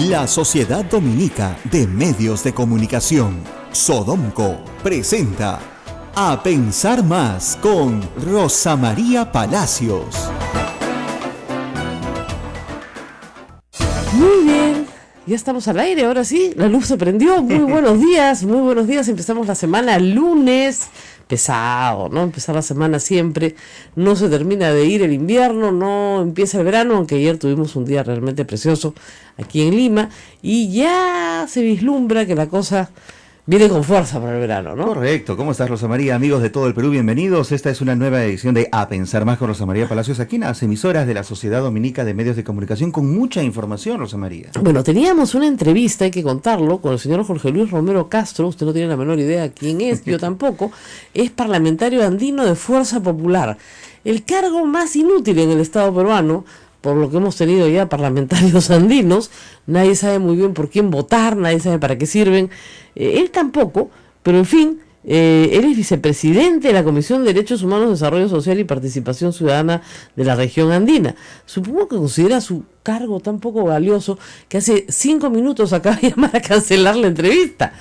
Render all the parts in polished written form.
La Sociedad Dominica de Medios de Comunicación, Sodomco, presenta A Pensar Más con Rosa María Palacios. Muy bien, ya estamos al aire, ahora sí, la luz se prendió. Muy buenos días, empezamos la semana lunes. Pesado, ¿no? Empezar la semana siempre, no se termina de ir el invierno, no empieza el verano, aunque ayer tuvimos un día realmente precioso aquí en Lima, y ya se vislumbra que la cosa viene con fuerza para el verano, ¿no? Correcto. ¿Cómo estás, Rosa María? Amigos de todo el Perú, bienvenidos. Esta es una nueva edición de A Pensar Más con Rosa María Palacios, aquí en las emisoras de la Sociedad Dominica de Medios de Comunicación, con mucha información, Rosa María. Bueno, teníamos una entrevista, hay que contarlo, con el señor Jorge Luis Romero Castro. Usted no tiene la menor idea quién es, yo tampoco. Es parlamentario andino de Fuerza Popular, el cargo más inútil en el Estado peruano. Por lo que hemos tenido ya parlamentarios andinos, nadie sabe muy bien por quién votar, nadie sabe para qué sirven, él tampoco, pero en fin, él es vicepresidente de la Comisión de Derechos Humanos, Desarrollo Social y Participación Ciudadana de la región andina. Supongo que considera su cargo tan poco valioso que hace 5 minutos acaba de llamar a cancelar la entrevista,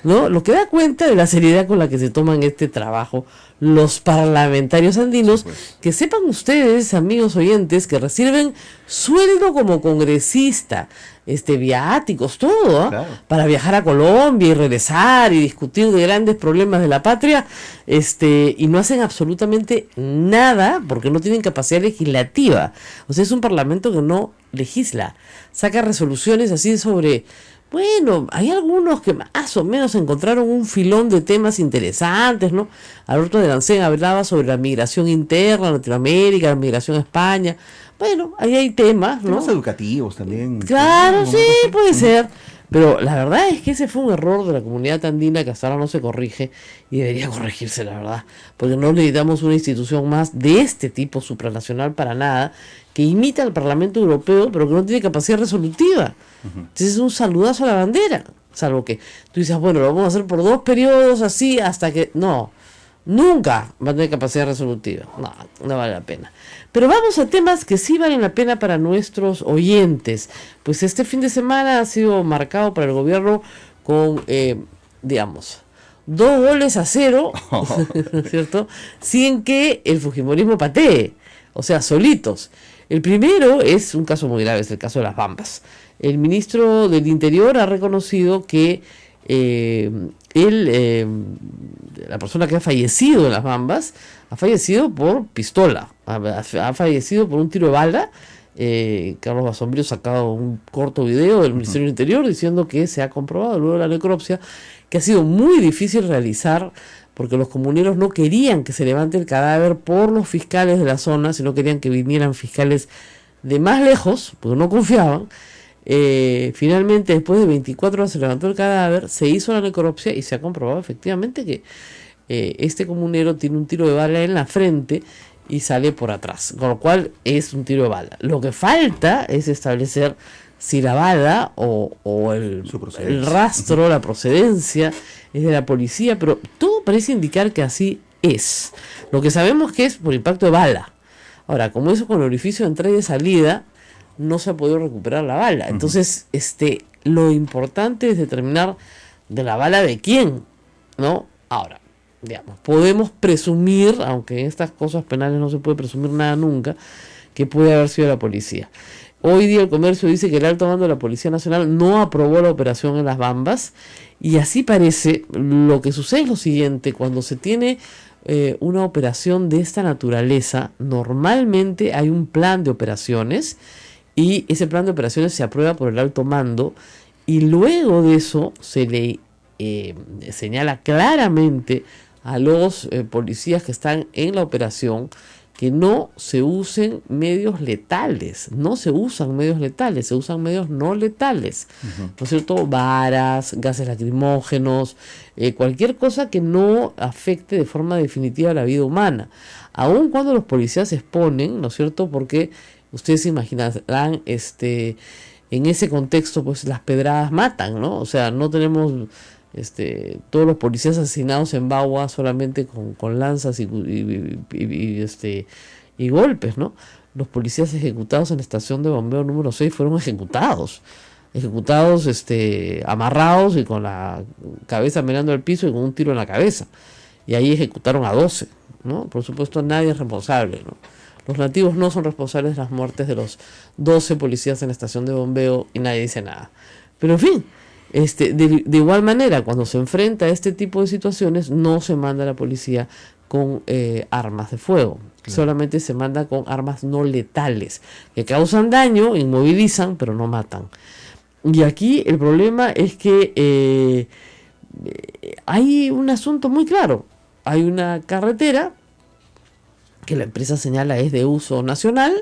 ¿no? Lo que da cuenta de la seriedad con la que se toman este trabajo los parlamentarios andinos, sí, pues. Que sepan ustedes, amigos oyentes, que reciben sueldo como congresista, viáticos, todo, ¿eh? Claro. Para viajar a Colombia y regresar y discutir de grandes problemas de la patria, y no hacen absolutamente nada porque no tienen capacidad legislativa. O sea, es un parlamento que no legisla, saca resoluciones así sobre... Bueno, hay algunos que más o menos encontraron un filón de temas interesantes, ¿no? Alberto de Lancén hablaba sobre la migración interna a Latinoamérica, la migración a España. Bueno, ahí hay temas, ¿no? Temas educativos también. Claro, sí, puede ser. Pero la verdad es que ese fue un error de la comunidad andina que hasta ahora no se corrige y debería corregirse, la verdad. Porque no necesitamos una institución más de este tipo supranacional para nada, que imita al Parlamento Europeo, pero que no tiene capacidad resolutiva. Entonces es un saludazo a la bandera. Salvo que tú dices, bueno, lo vamos a hacer por 2 periodos así hasta que... No, nunca va a tener capacidad resolutiva. No, no vale la pena. Pero vamos a temas que sí valen la pena para nuestros oyentes. Pues este fin de semana ha sido marcado para el gobierno con, 2-0, ¿cierto? Sin que el fujimorismo patee, o sea, solitos. El primero es un caso muy grave, es el caso de las Bambas. El ministro del Interior ha reconocido que la persona que ha fallecido en las Bambas ha fallecido por pistola, ha fallecido por un tiro de bala. Carlos Basombrío ha sacado un corto video del Ministerio del Interior diciendo que se ha comprobado luego de la necropsia que ha sido muy difícil realizar porque los comuneros no querían que se levante el cadáver por los fiscales de la zona, sino querían que vinieran fiscales de más lejos, porque no confiaban. Finalmente, después de 24 horas se levantó el cadáver, se hizo la necropsia y se ha comprobado efectivamente que este comunero tiene un tiro de bala en la frente y sale por atrás, con lo cual es un tiro de bala. Lo que falta es establecer si la bala o el rastro, la procedencia es de la policía, pero todo parece indicar que así es. Lo que sabemos que es por impacto de bala. Ahora, como eso con el orificio de entrada y de salida, no se ha podido recuperar la bala. Entonces, lo importante es determinar de la bala de quién, ¿no? Ahora, podemos presumir, aunque en estas cosas penales no se puede presumir nada nunca, que puede haber sido la policía. Hoy día el Comercio dice que el alto mando de la Policía Nacional no aprobó la operación en las Bambas, y así parece. Lo que sucede es lo siguiente: cuando se tiene una operación de esta naturaleza, normalmente hay un plan de operaciones, y ese plan de operaciones se aprueba por el alto mando, y luego de eso se le señala claramente a los policías que están en la operación que no se usen medios letales. No se usan medios letales, se usan medios no letales. ¿No es cierto? Varas, gases lacrimógenos, cualquier cosa que no afecte de forma definitiva la vida humana. Aun cuando los policías se exponen, ¿no es cierto? Porque ustedes se imaginarán, en ese contexto, pues las pedradas matan, ¿no? O sea, no tenemos todos los policías asesinados en Bagua solamente con lanzas y golpes, ¿no? Los policías ejecutados en la estación de bombeo número 6 fueron ejecutados. ejecutados amarrados y con la cabeza mirando al piso y con un tiro en la cabeza. Y ahí ejecutaron a 12, ¿no? Por supuesto, nadie es responsable, ¿no? Los nativos no son responsables de las muertes de los 12 policías en la estación de bombeo y nadie dice nada. Pero en fin, de igual manera, cuando se enfrenta a este tipo de situaciones, no se manda a la policía con armas de fuego. Claro. Solamente se manda con armas no letales, que causan daño, inmovilizan, pero no matan. Y aquí el problema es que hay un asunto muy claro. Hay una carretera que la empresa señala es de uso nacional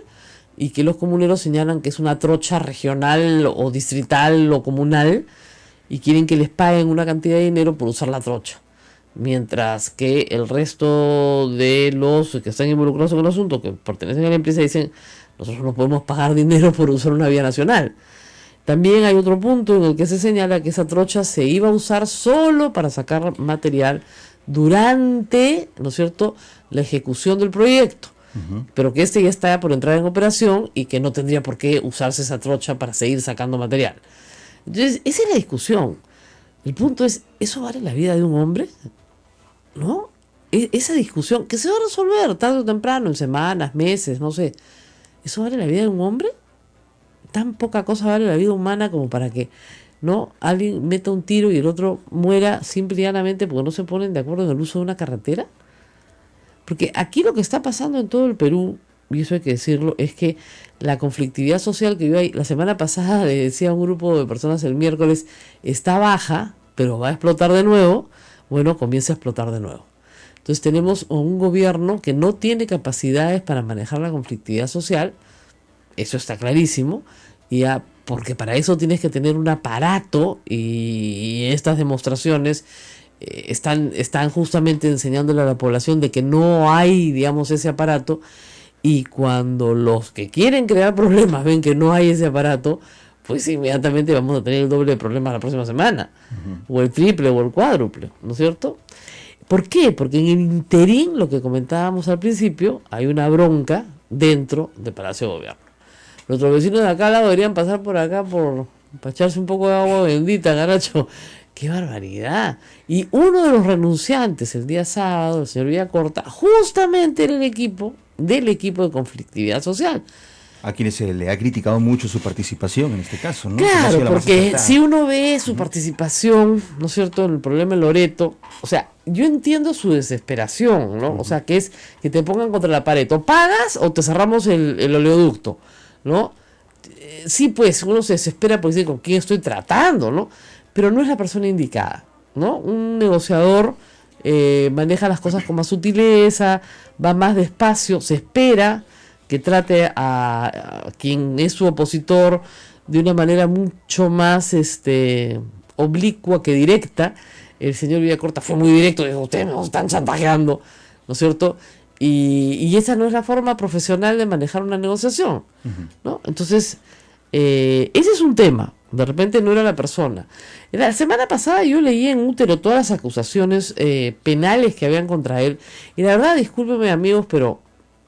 y que los comuneros señalan que es una trocha regional o distrital o comunal y quieren que les paguen una cantidad de dinero por usar la trocha. Mientras que el resto de los que están involucrados en el asunto, que pertenecen a la empresa, dicen nosotros no podemos pagar dinero por usar una vía nacional. También hay otro punto en el que se señala que esa trocha se iba a usar solo para sacar material durante, ¿no es cierto?, la ejecución del proyecto, pero que ya está por entrar en operación y que no tendría por qué usarse esa trocha para seguir sacando material. Entonces, esa es la discusión. El punto es, ¿eso vale la vida de un hombre? ¿No? Esa discusión, que se va a resolver tarde o temprano, en semanas, meses, no sé. ¿Eso vale la vida de un hombre? Tan poca cosa vale la vida humana como para que, ¿no?, alguien meta un tiro y el otro muera simple y llanamente porque no se ponen de acuerdo en el uso de una carretera. Porque aquí lo que está pasando en todo el Perú, y eso hay que decirlo, es que la conflictividad social que yo la semana pasada le decía a un grupo de personas el miércoles, está baja, pero va a explotar de nuevo. Bueno, comienza a explotar de nuevo. Entonces tenemos un gobierno que no tiene capacidades para manejar la conflictividad social, eso está clarísimo, porque para eso tienes que tener un aparato y estas demostraciones están justamente enseñándole a la población de que no hay, digamos, ese aparato, y cuando los que quieren crear problemas ven que no hay ese aparato, pues inmediatamente vamos a tener el doble de problemas la próxima semana, o el triple o el cuádruple, ¿no es cierto? ¿Por qué? Porque en el interín, lo que comentábamos al principio, hay una bronca dentro del Palacio de Gobierno. Nuestros vecinos de acá al lado deberían pasar por acá para echarse un poco de agua bendita, Garacho. ¡Qué barbaridad! Y uno de los renunciantes el día sábado, el señor Villacorta, justamente era el equipo de conflictividad social. A quienes se le ha criticado mucho su participación en este caso, ¿no? Claro, porque si uno ve su participación, ¿no es cierto?, en el problema de Loreto, o sea, yo entiendo su desesperación, ¿no? O sea, que es que te pongan contra la pared, o pagas o te cerramos el oleoducto, ¿no? Sí, pues uno se desespera porque dice, ¿con quién estoy tratando, no? Pero no es la persona indicada, ¿no? Un negociador maneja las cosas con más sutileza, va más despacio, se espera que trate a quien es su opositor de una manera mucho más oblicua que directa. El señor Villacorta fue muy directo, dijo, ustedes nos están chantajeando, ¿no es cierto? Y esa no es la forma profesional de manejar una negociación, ¿no? Entonces, ese es un tema. De repente no era la persona. La semana pasada yo leí en Útero todas las acusaciones penales que habían contra él. Y la verdad, discúlpenme amigos, pero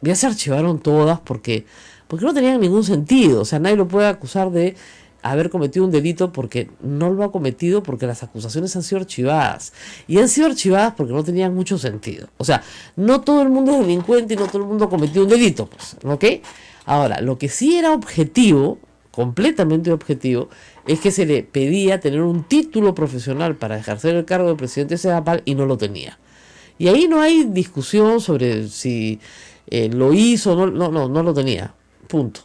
ya se archivaron todas porque no tenían ningún sentido. O sea, nadie lo puede acusar de haber cometido un delito porque no lo ha cometido, porque las acusaciones han sido archivadas. Y han sido archivadas porque no tenían mucho sentido. O sea, no todo el mundo es delincuente y no todo el mundo ha cometido un delito, pues, ¿ok? Ahora, lo que sí era objetivo, completamente objetivo, es que se le pedía tener un título profesional para ejercer el cargo de presidente de SEDAPAL y no lo tenía. Y ahí no hay discusión sobre si lo hizo o no lo tenía. Punto.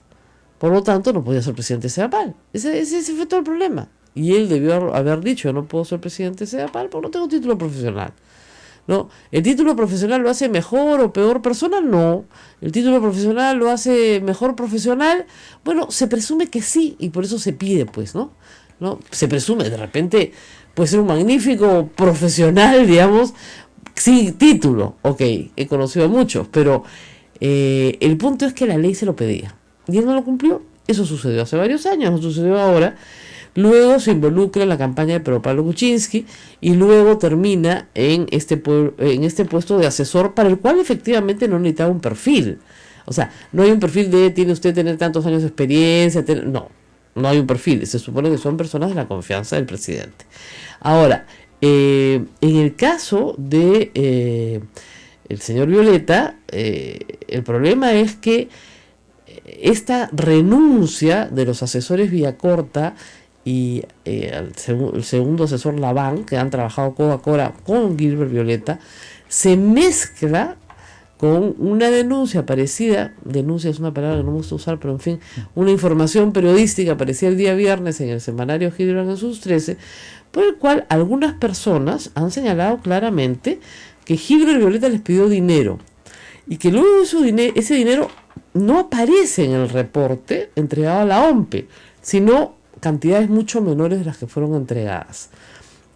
Por lo tanto, no podía ser presidente de SEDAPAL. Ese fue todo el problema. Y él debió haber dicho, yo no puedo ser presidente de SEDAPAL porque no tengo título profesional. ¿No? ¿El título profesional lo hace mejor o peor persona? No. ¿El título profesional lo hace mejor profesional? Bueno, se presume que sí, y por eso se pide, pues, ¿no? Se presume, de repente puede ser un magnífico profesional, digamos, sin título. Ok, he conocido a muchos, pero el punto es que la ley se lo pedía. Y él no lo cumplió. Eso sucedió hace varios años, no sucedió ahora. Luego se involucra en la campaña de Pedro Pablo Kuczynski y luego termina en este puesto de asesor para el cual efectivamente no necesitaba un perfil. O sea, no hay un perfil de tiene usted tener tantos años de experiencia, no. no hay un perfil, se supone que son personas de la confianza del presidente. Ahora, en el caso de el señor Violeta, el problema es que esta renuncia de los asesores Villacorta y el segundo asesor Laván, que han trabajado codo a codo con Gilbert Violeta, se mezcla con una denuncia parecida, denuncia es una palabra que no me gusta usar, pero en fin, una información periodística aparecía el día viernes en el semanario Gilbert en sus 13, por el cual algunas personas han señalado claramente que Gilbert Violeta les pidió dinero y que luego ese dinero no aparece en el reporte entregado a la OMPE, sino cantidades mucho menores de las que fueron entregadas.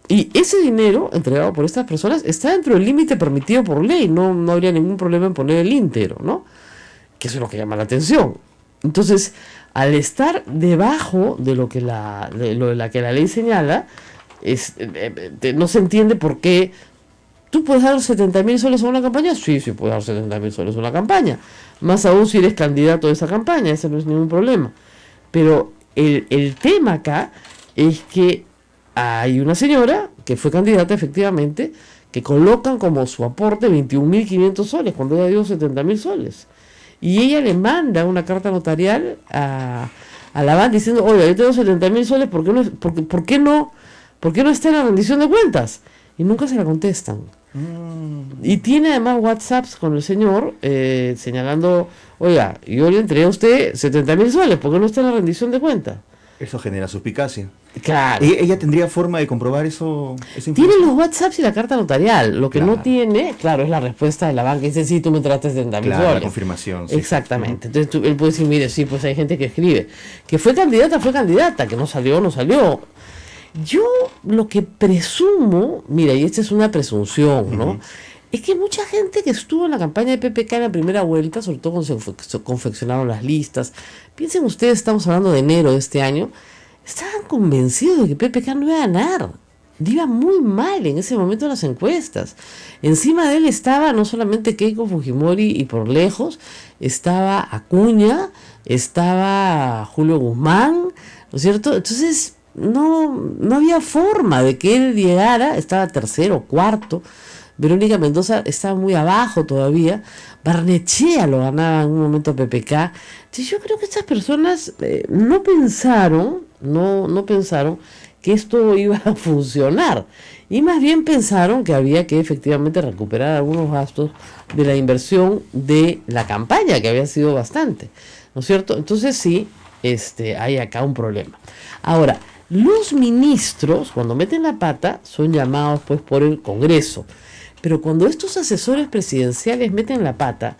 Y ese dinero entregado por estas personas está dentro del límite permitido por ley, no habría ningún problema en poner el íntegro, ¿no? Que eso es lo que llama la atención. Entonces, al estar debajo de lo que la ley señala, no se entiende por qué. ¿Tú puedes dar 70.000 soles a una campaña? Sí, puedes dar 70.000 soles a una campaña. Más aún si eres candidato a esa campaña, ese no es ningún problema. Pero el tema acá es que hay una señora que fue candidata efectivamente, que colocan como su aporte 21.500 soles, cuando ella dio 70.000 soles. Y ella le manda una carta notarial a la BAN diciendo, oye, yo tengo 70.000 soles, ¿por qué no está en la rendición de cuentas? Y nunca se la contestan. Y tiene además WhatsApps con el señor señalando, oiga, yo le entregué a usted 70.000 soles, ¿por qué no está en la rendición de cuentas? Eso genera suspicacia. Claro. ¿Y ella tendría forma de comprobar eso? Tiene los WhatsApps y la carta notarial. Lo que no tiene, claro, es la respuesta de la banca. Dice, sí, tú me entregaste 70.000 soles. La confirmación. Sí. Exactamente. Entonces él puede decir, mire, sí, pues hay gente que escribe. Que fue candidata, que no salió. Yo lo que presumo, mira, y esta es una presunción, ¿no? Es que mucha gente que estuvo en la campaña de PPK en la primera vuelta, sobre todo cuando se confeccionaron las listas, piensen ustedes, estamos hablando de enero de este año, estaban convencidos de que PPK no iba a ganar. Iba muy mal en ese momento en las encuestas. Encima de él estaba no solamente Keiko Fujimori y por lejos, estaba Acuña, estaba Julio Guzmán, ¿no es cierto? Entonces no había forma de que él llegara, estaba tercero, cuarto. Verónica Mendoza estaba muy abajo todavía. Barnechea lo ganaba en un momento a PPK. Entonces yo creo que estas personas no pensaron que esto iba a funcionar. Y más bien pensaron que había que efectivamente recuperar algunos gastos de la inversión de la campaña, que había sido bastante, ¿no es cierto? Entonces sí, hay acá un problema. Ahora, los ministros, cuando meten la pata, son llamados pues por el Congreso. Pero cuando estos asesores presidenciales meten la pata,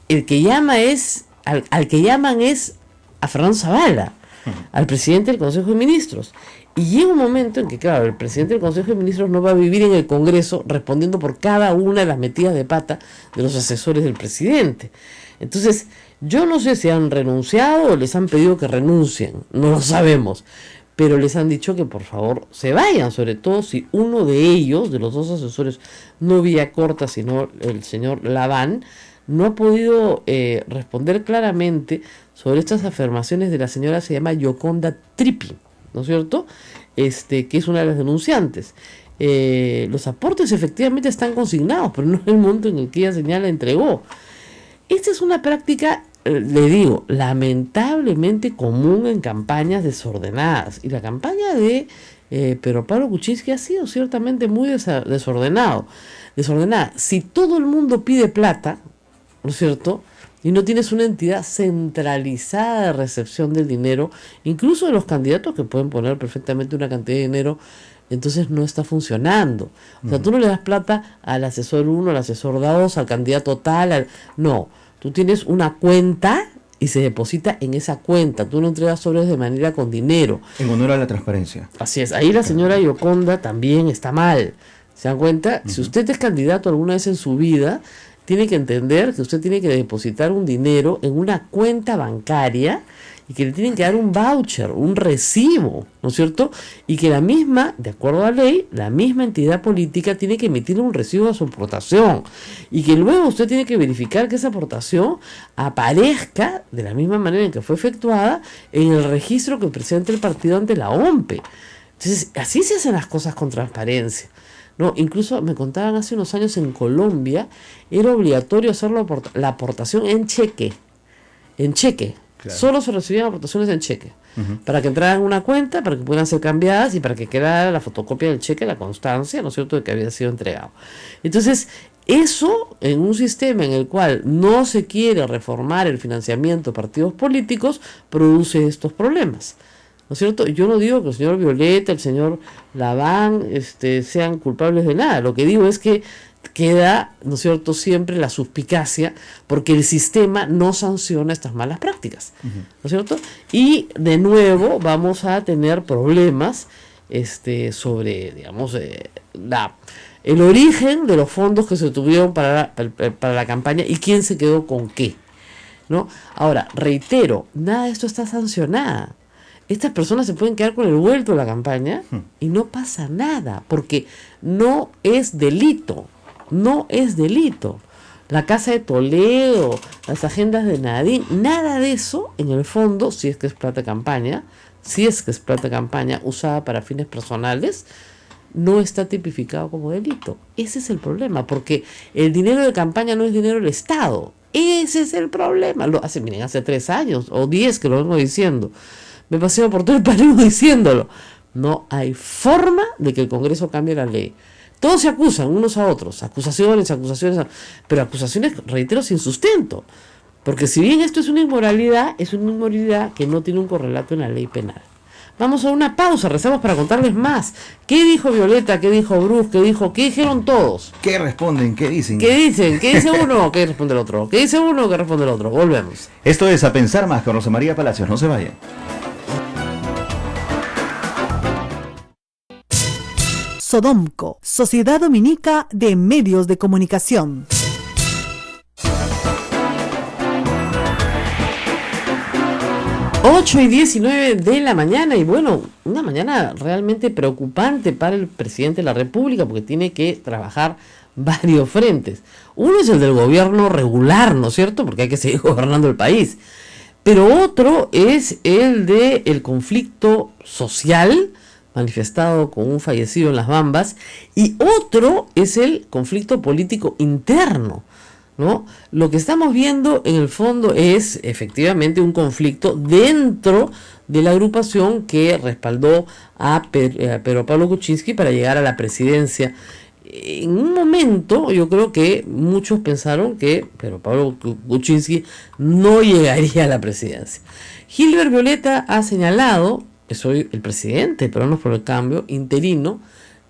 el que llama al que llaman es a Fernando Zavala, al presidente del Consejo de Ministros. Y llega un momento en que, claro, el presidente del Consejo de Ministros no va a vivir en el Congreso respondiendo por cada una de las metidas de pata de los asesores del presidente. Entonces, yo no sé si han renunciado o les han pedido que renuncien, no lo sabemos. Pero les han dicho que por favor se vayan, sobre todo si uno de ellos, de los dos asesores, no Villacorta, sino el señor Laván, no ha podido responder claramente sobre estas afirmaciones de la señora, se llama Yoconda Trippi, ¿no es cierto? Que es una de las denunciantes. Los aportes efectivamente están consignados, pero no en el momento en el que ella señala entregó. Esta es una práctica, le digo, lamentablemente común en campañas desordenadas. Y la campaña de Pedro Pablo Kuczynski ha sido ciertamente muy desordenada. Si todo el mundo pide plata, ¿no es cierto?, y no tienes una entidad centralizada de recepción del dinero, incluso de los candidatos que pueden poner perfectamente una cantidad de dinero, entonces no está funcionando. O sea, tú no le das plata al asesor 1, al asesor 2, al candidato tal, no. Tú tienes una cuenta y se deposita en esa cuenta. Tú no entregas sobres de manera con dinero. En honor a la transparencia. Así es. Ahí la señora Yoconda también está mal. ¿Se dan cuenta? Si usted es candidato alguna vez en su vida, tiene que entender que usted tiene que depositar un dinero en una cuenta bancaria y que le tienen que dar un voucher, un recibo, ¿no es cierto? Y que la misma, de acuerdo a la ley, la misma entidad política tiene que emitir un recibo a su aportación y que luego usted tiene que verificar que esa aportación aparezca de la misma manera en que fue efectuada en el registro que presenta el partido ante la OMPE. Entonces, así se hacen las cosas con transparencia, ¿no? Incluso me contaban hace unos años en Colombia, era obligatorio hacer la aportación en cheque. Claro. Solo se recibían aportaciones en cheque, para que entraran en una cuenta, para que pudieran ser cambiadas y para que quedara la fotocopia del cheque, la constancia, ¿no es cierto?, de que había sido entregado. Entonces, eso en un sistema en el cual no se quiere reformar el financiamiento de partidos políticos, produce estos problemas, ¿no es cierto? Yo no digo que el señor Violeta, el señor Laván, sean culpables de nada. Lo que digo es que queda, ¿no es cierto?, siempre la suspicacia, porque el sistema no sanciona estas malas prácticas, ¿no es cierto? Y de nuevo vamos a tener problemas sobre, digamos, el origen de los fondos que se tuvieron para la campaña y quién se quedó con qué, ¿no? Ahora, reitero, nada de esto está sancionado. Estas personas se pueden quedar con el vuelto de la campaña y no pasa nada, porque no es delito. No es delito. La Casa de Toledo, las agendas de Nadine, nada de eso, en el fondo, si es que es plata de campaña, usada para fines personales, no está tipificado como delito. Ese es el problema, porque el dinero de campaña no es dinero del Estado. Ese es el problema. Hace 3 años o 10 que lo vengo diciendo. Me paseo por todo el Perú diciéndolo. No hay forma de que el Congreso cambie la ley. Todos se acusan unos a otros, acusaciones, pero acusaciones, reitero, sin sustento. Porque si bien esto es una inmoralidad que no tiene un correlato en la ley penal. Vamos a una pausa, rezamos para contarles más. ¿Qué dijo Violeta? ¿Qué dijo Bruce? ¿Qué dijeron todos? ¿Qué responden? ¿Qué dicen? ¿Qué dicen? ¿Qué dice uno? ¿Qué responde el otro? ¿Qué dice uno? ¿Qué responde el otro? Volvemos. Esto es A Pensar Más con Rosa María Palacios. No se vayan. Sodomco, Sociedad Dominica de Medios de Comunicación. Ocho y 19 de la mañana, y bueno, una mañana realmente preocupante para el presidente de la República, porque tiene que trabajar varios frentes. Uno es el del gobierno regular, ¿no es cierto?, porque hay que seguir gobernando el país. Pero otro es el del conflicto social, manifestado con un fallecido en Las Bambas, y otro es el conflicto político interno, ¿no? Lo que estamos viendo en el fondo es efectivamente un conflicto dentro de la agrupación que respaldó a Pedro Pablo Kuczynski para llegar a la presidencia. En un momento yo creo que muchos pensaron que Pedro Pablo Kuczynski no llegaría a la presidencia. Gilbert Violeta ha señalado, soy el presidente, pero no por el cambio, interino.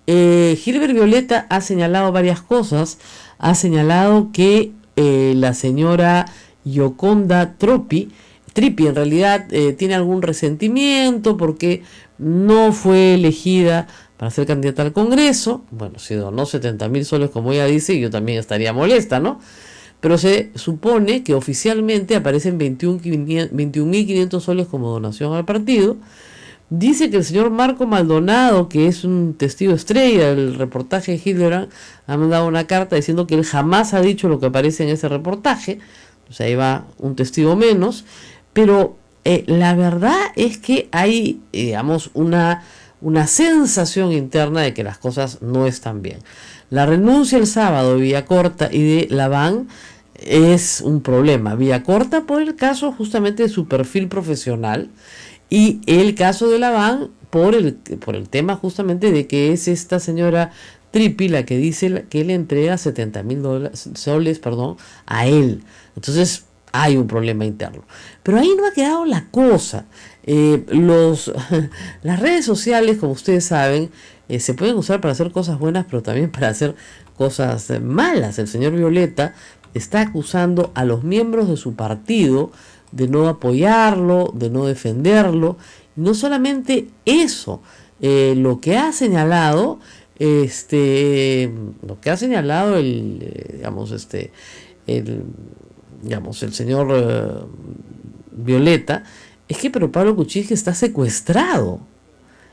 Gilbert Violeta ha señalado varias cosas. Ha señalado que la señora Yoconda Trippi en realidad tiene algún resentimiento porque no fue elegida para ser candidata al Congreso. Bueno, si donó 70.000 soles, como ella dice, yo también estaría molesta, ¿no? Pero se supone que oficialmente aparecen 21.500 soles como donación al partido. Dice que el señor Marco Maldonado, que es un testigo estrella del reportaje de Hildebrand, ha mandado una carta diciendo que él jamás ha dicho lo que aparece en ese reportaje. O sea, ahí va un testigo menos. Pero la verdad es que hay, digamos, una sensación interna de que las cosas no están bien. La renuncia el sábado de Villacorta y de Laván es un problema. Villacorta por el caso justamente de su perfil profesional, y el caso de Laván por el tema justamente de que es esta señora Trippi la que dice que le entrega 70.000 soles a él. Entonces hay un problema interno. Pero ahí no ha quedado la cosa. Las redes sociales, como ustedes saben, se pueden usar para hacer cosas buenas, pero también para hacer cosas malas. El señor Violeta está acusando a los miembros de su partido de no apoyarlo, de no defenderlo. Y no solamente eso, lo que ha señalado el señor Violeta, es que pero Pablo Kuczynski está secuestrado.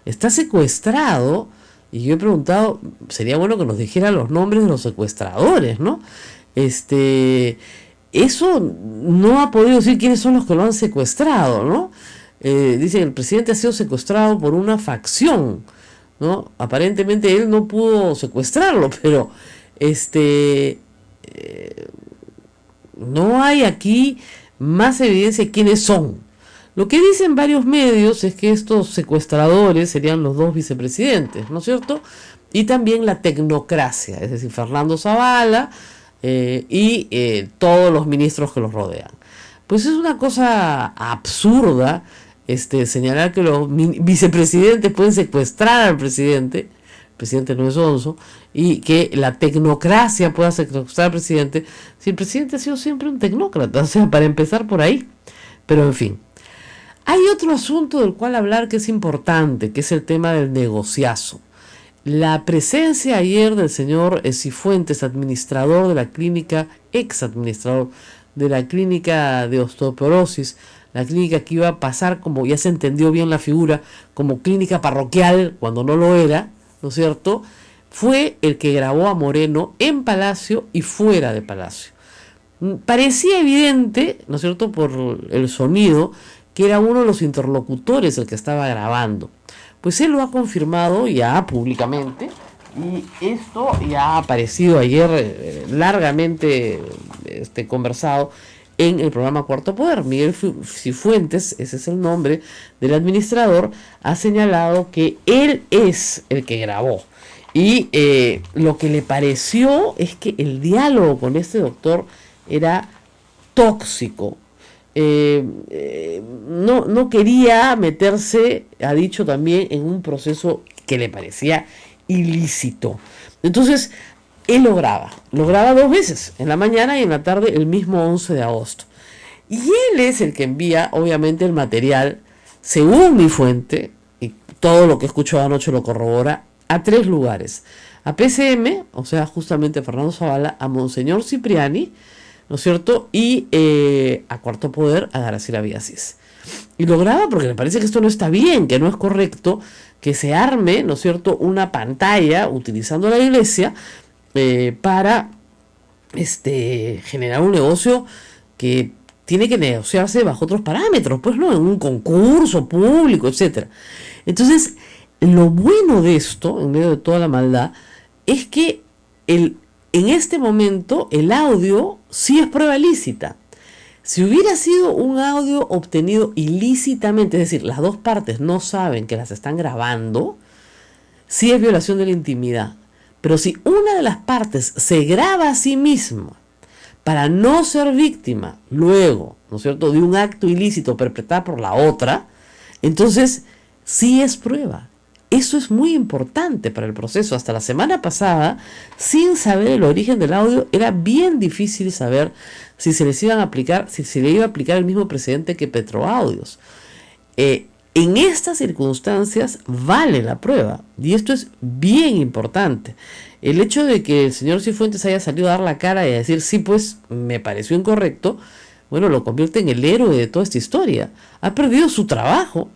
Está secuestrado. Y yo he preguntado, sería bueno que nos dijera los nombres de los secuestradores, ¿no? Eso no ha podido decir quiénes son los que lo han secuestrado, ¿no? Dicen, el presidente ha sido secuestrado por una facción, ¿no? Aparentemente él no pudo secuestrarlo, pero no hay aquí más evidencia de quiénes son. Lo que dicen varios medios es que estos secuestradores serían los dos vicepresidentes, ¿no es cierto? Y también la tecnocracia, es decir, Fernando Zavala y todos los ministros que los rodean. Pues es una cosa absurda señalar que los vicepresidentes pueden secuestrar al presidente. El presidente no es onzo, y que la tecnocracia pueda secuestrar al presidente, si el presidente ha sido siempre un tecnócrata, o sea, para empezar por ahí. Pero en fin. Hay otro asunto del cual hablar que es importante, que es el tema del negociazo. La presencia ayer del señor Cifuentes, administrador de la clínica, ex administrador de la clínica de osteoporosis, la clínica que iba a pasar, como ya se entendió bien la figura, como clínica parroquial, cuando no lo era, ¿no es cierto?, fue el que grabó a Moreno en Palacio y fuera de Palacio. Parecía evidente, ¿no es cierto?, por el sonido, que era uno de los interlocutores el que estaba grabando. Pues él lo ha confirmado ya públicamente, y esto ya ha aparecido ayer largamente conversado en el programa Cuarto Poder. Miguel Cifuentes, ese es el nombre del administrador, ha señalado que él es el que grabó. Y lo que le pareció es que el diálogo con este doctor era tóxico. No quería meterse, ha dicho también, en un proceso que le parecía ilícito. Entonces, él lo graba 2 veces, en la mañana y en la tarde, el mismo 11 de agosto. Y él es el que envía, obviamente, el material, según mi fuente, y todo lo que escuchó anoche lo corrobora, a 3 lugares. A PCM, o sea, justamente a Fernando Zavala, a Monseñor Cipriani, ¿no es cierto?, y a Cuarto Poder, a Graciela Villasís. Y lo graba porque le parece que esto no está bien, que no es correcto que se arme, ¿no es cierto?, una pantalla utilizando la iglesia para generar un negocio que tiene que negociarse bajo otros parámetros, pues no, en un concurso público, etcétera. Entonces, lo bueno de esto, en medio de toda la maldad, es que en este momento el audio sí es prueba lícita. Si hubiera sido un audio obtenido ilícitamente, es decir, las dos partes no saben que las están grabando, sí es violación de la intimidad. Pero si una de las partes se graba a sí misma para no ser víctima luego, ¿no es cierto?, de un acto ilícito perpetrado por la otra, entonces sí es prueba. Eso es muy importante para el proceso. Hasta la semana pasada, sin saber el origen del audio, era bien difícil saber si se les iban a aplicar, si se le iba a aplicar el mismo precedente que Petroaudios. En estas circunstancias vale la prueba, y esto es bien importante. El hecho de que el señor Cifuentes haya salido a dar la cara y a decir, sí, pues me pareció incorrecto, bueno, lo convierte en el héroe de toda esta historia. Ha perdido su trabajo,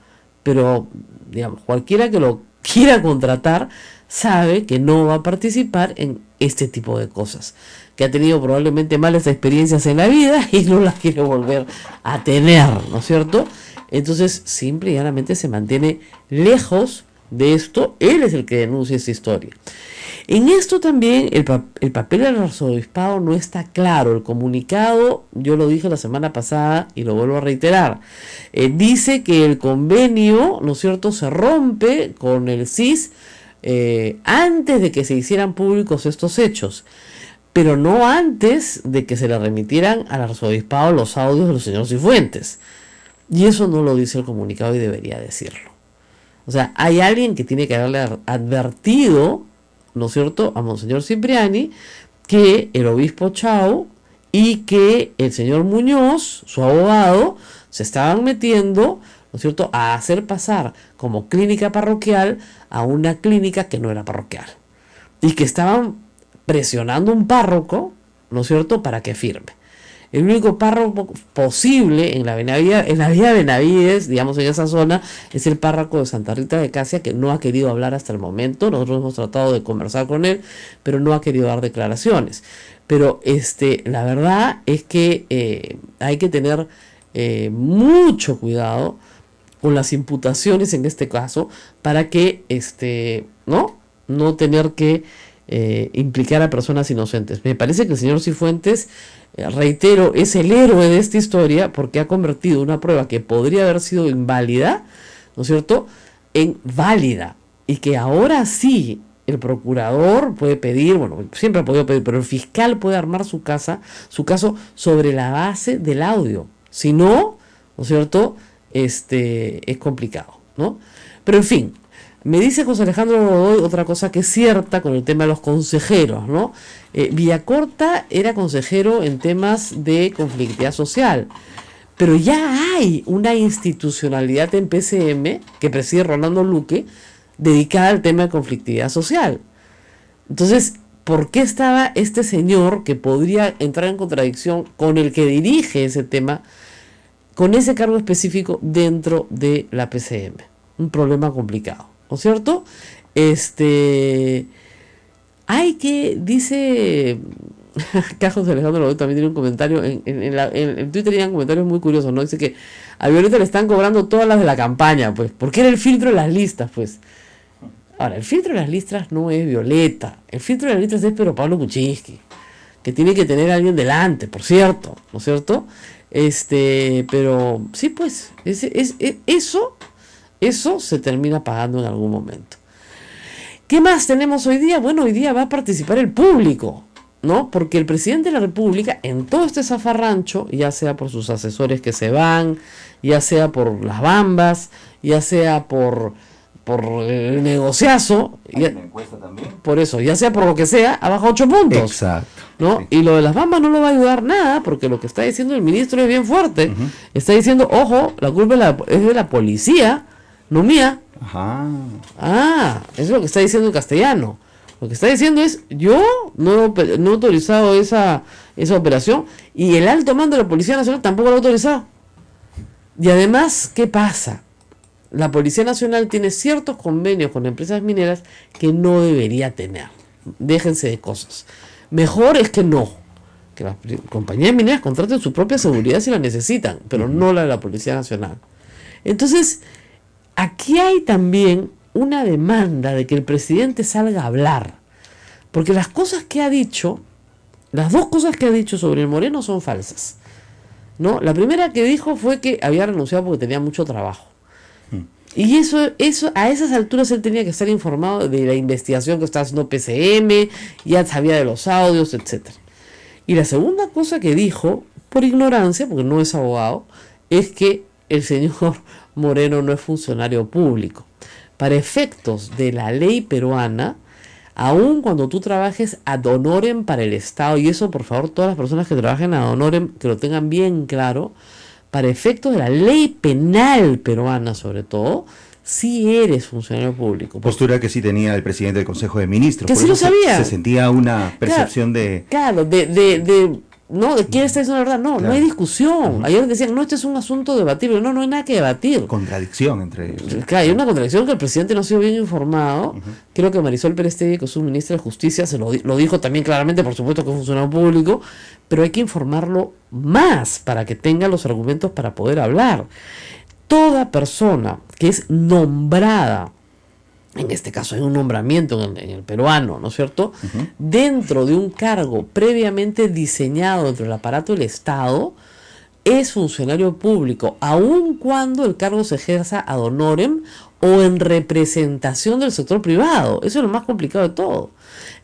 pero digamos, cualquiera que lo quiera contratar sabe que no va a participar en este tipo de cosas, que ha tenido probablemente malas experiencias en la vida y no las quiere volver a tener, ¿no es cierto? Entonces, simple y llanamente se mantiene lejos de esto. Él es el que denuncia esta historia. En esto también el papel del arzobispado no está claro. El comunicado, yo lo dije la semana pasada y lo vuelvo a reiterar, dice que el convenio, ¿no es cierto?, se rompe con el CIS antes de que se hicieran públicos estos hechos, pero no antes de que se le remitieran al arzobispado los audios de los señores Cifuentes. Y eso no lo dice el comunicado y debería decirlo. O sea, hay alguien que tiene que haberle advertido, ¿no es cierto?, a Monseñor Cipriani, que el obispo Chau y que el señor Muñoz, su abogado, se estaban metiendo, ¿no es cierto?, a hacer pasar como clínica parroquial a una clínica que no era parroquial. Y que estaban presionando a un párroco, ¿no es cierto?, para que firme. El único párroco posible en la vía Benavides, digamos en esa zona, es el párroco de Santa Rita de Casia, que no ha querido hablar hasta el momento. Nosotros hemos tratado de conversar con él, pero no ha querido dar declaraciones. Pero la verdad es que hay que tener mucho cuidado con las imputaciones en este caso, para que no tener que implicar a personas inocentes. Me parece que el señor Cifuentes, reitero, es el héroe de esta historia, porque ha convertido una prueba que podría haber sido inválida, ¿no es cierto?, en válida, y que ahora sí el procurador puede pedir, bueno, siempre ha podido pedir, pero el fiscal puede armar su caso sobre la base del audio. Si no, ¿no es cierto?, es complicado, ¿no? Pero en fin, me dice José Alejandro Godoy otra cosa que es cierta con el tema de los consejeros, ¿no? Villacorta era consejero en temas de conflictividad social, pero ya hay una institucionalidad en PCM que preside Rolando Luque dedicada al tema de conflictividad social. Entonces, ¿por qué estaba este señor que podría entrar en contradicción con el que dirige ese tema, con ese cargo específico dentro de la PCM? Un problema complicado, ¿no es cierto? Hay que, dice Carlos Alejandro Lobo, también tiene un comentario, en Twitter tenían comentarios muy curiosos, ¿no? Dice que a Violeta le están cobrando todas las de la campaña, pues, porque era el filtro de las listas, pues. Ahora, el filtro de las listas no es Violeta, el filtro de las listas es Pedro Pablo Kuczynski, que tiene que tener a alguien delante, por cierto, ¿no es cierto? Pero sí, pues, eso se termina pagando en algún momento. ¿Qué más tenemos hoy día? Bueno, hoy día va a participar el público, ¿no? Porque el presidente de la República, en todo este zafarrancho, ya sea por sus asesores que se van, ya sea por las bambas, ya sea por el negociazo, por eso, ya sea por lo que sea, ha bajado 8 puntos. Exacto. ¿No? Sí. Y lo de las bambas no lo va a ayudar nada, porque lo que está diciendo el ministro es bien fuerte. Uh-huh. Está diciendo, ojo, la culpa es de la policía, no mía. Ajá. Eso es lo que está diciendo en castellano. Lo que está diciendo es, yo no he autorizado esa operación, y el alto mando de la Policía Nacional tampoco lo ha autorizado. Y además, ¿qué pasa? La Policía Nacional tiene ciertos convenios con empresas mineras que no debería tener. Déjense de cosas. Mejor es que las compañías mineras contraten su propia seguridad si la necesitan, pero no la de la Policía Nacional. Entonces, aquí hay también una demanda de que el presidente salga a hablar, porque las dos cosas que ha dicho sobre el Moreno son falsas, ¿no? La primera que dijo fue que había renunciado porque tenía mucho trabajo. Y eso a esas alturas él tenía que estar informado de la investigación que estaba haciendo PCM, ya sabía de los audios, etcétera. Y la segunda cosa que dijo, por ignorancia, porque no es abogado, es que el señor Moreno no es funcionario público. Para efectos de la ley peruana, aun cuando tú trabajes ad honorem para el Estado, y eso por favor todas las personas que trabajen ad honorem que lo tengan bien claro, para efectos de la ley penal peruana sobre todo, sí eres funcionario público. Postura que sí tenía el presidente del Consejo de Ministros. Que sí lo sabía. Se sentía una percepción de quién está diciendo la verdad. No hay discusión. Uh-huh. Ayer decían, esto es un asunto debatible. No hay nada que debatir. Contradicción entre ellos. Claro, hay una contradicción que el presidente no ha sido bien informado. Uh-huh. Creo que Marisol Perestegui, que es su ministra de Justicia, lo dijo también claramente, por supuesto que es funcionario público, pero hay que informarlo más para que tenga los argumentos para poder hablar. Toda persona que es nombrada, en este caso hay un nombramiento en el peruano, ¿no es cierto?, uh-huh, dentro de un cargo previamente diseñado dentro del aparato del Estado, es funcionario público, aun cuando el cargo se ejerza ad honorem o en representación del sector privado. Eso es lo más complicado de todo.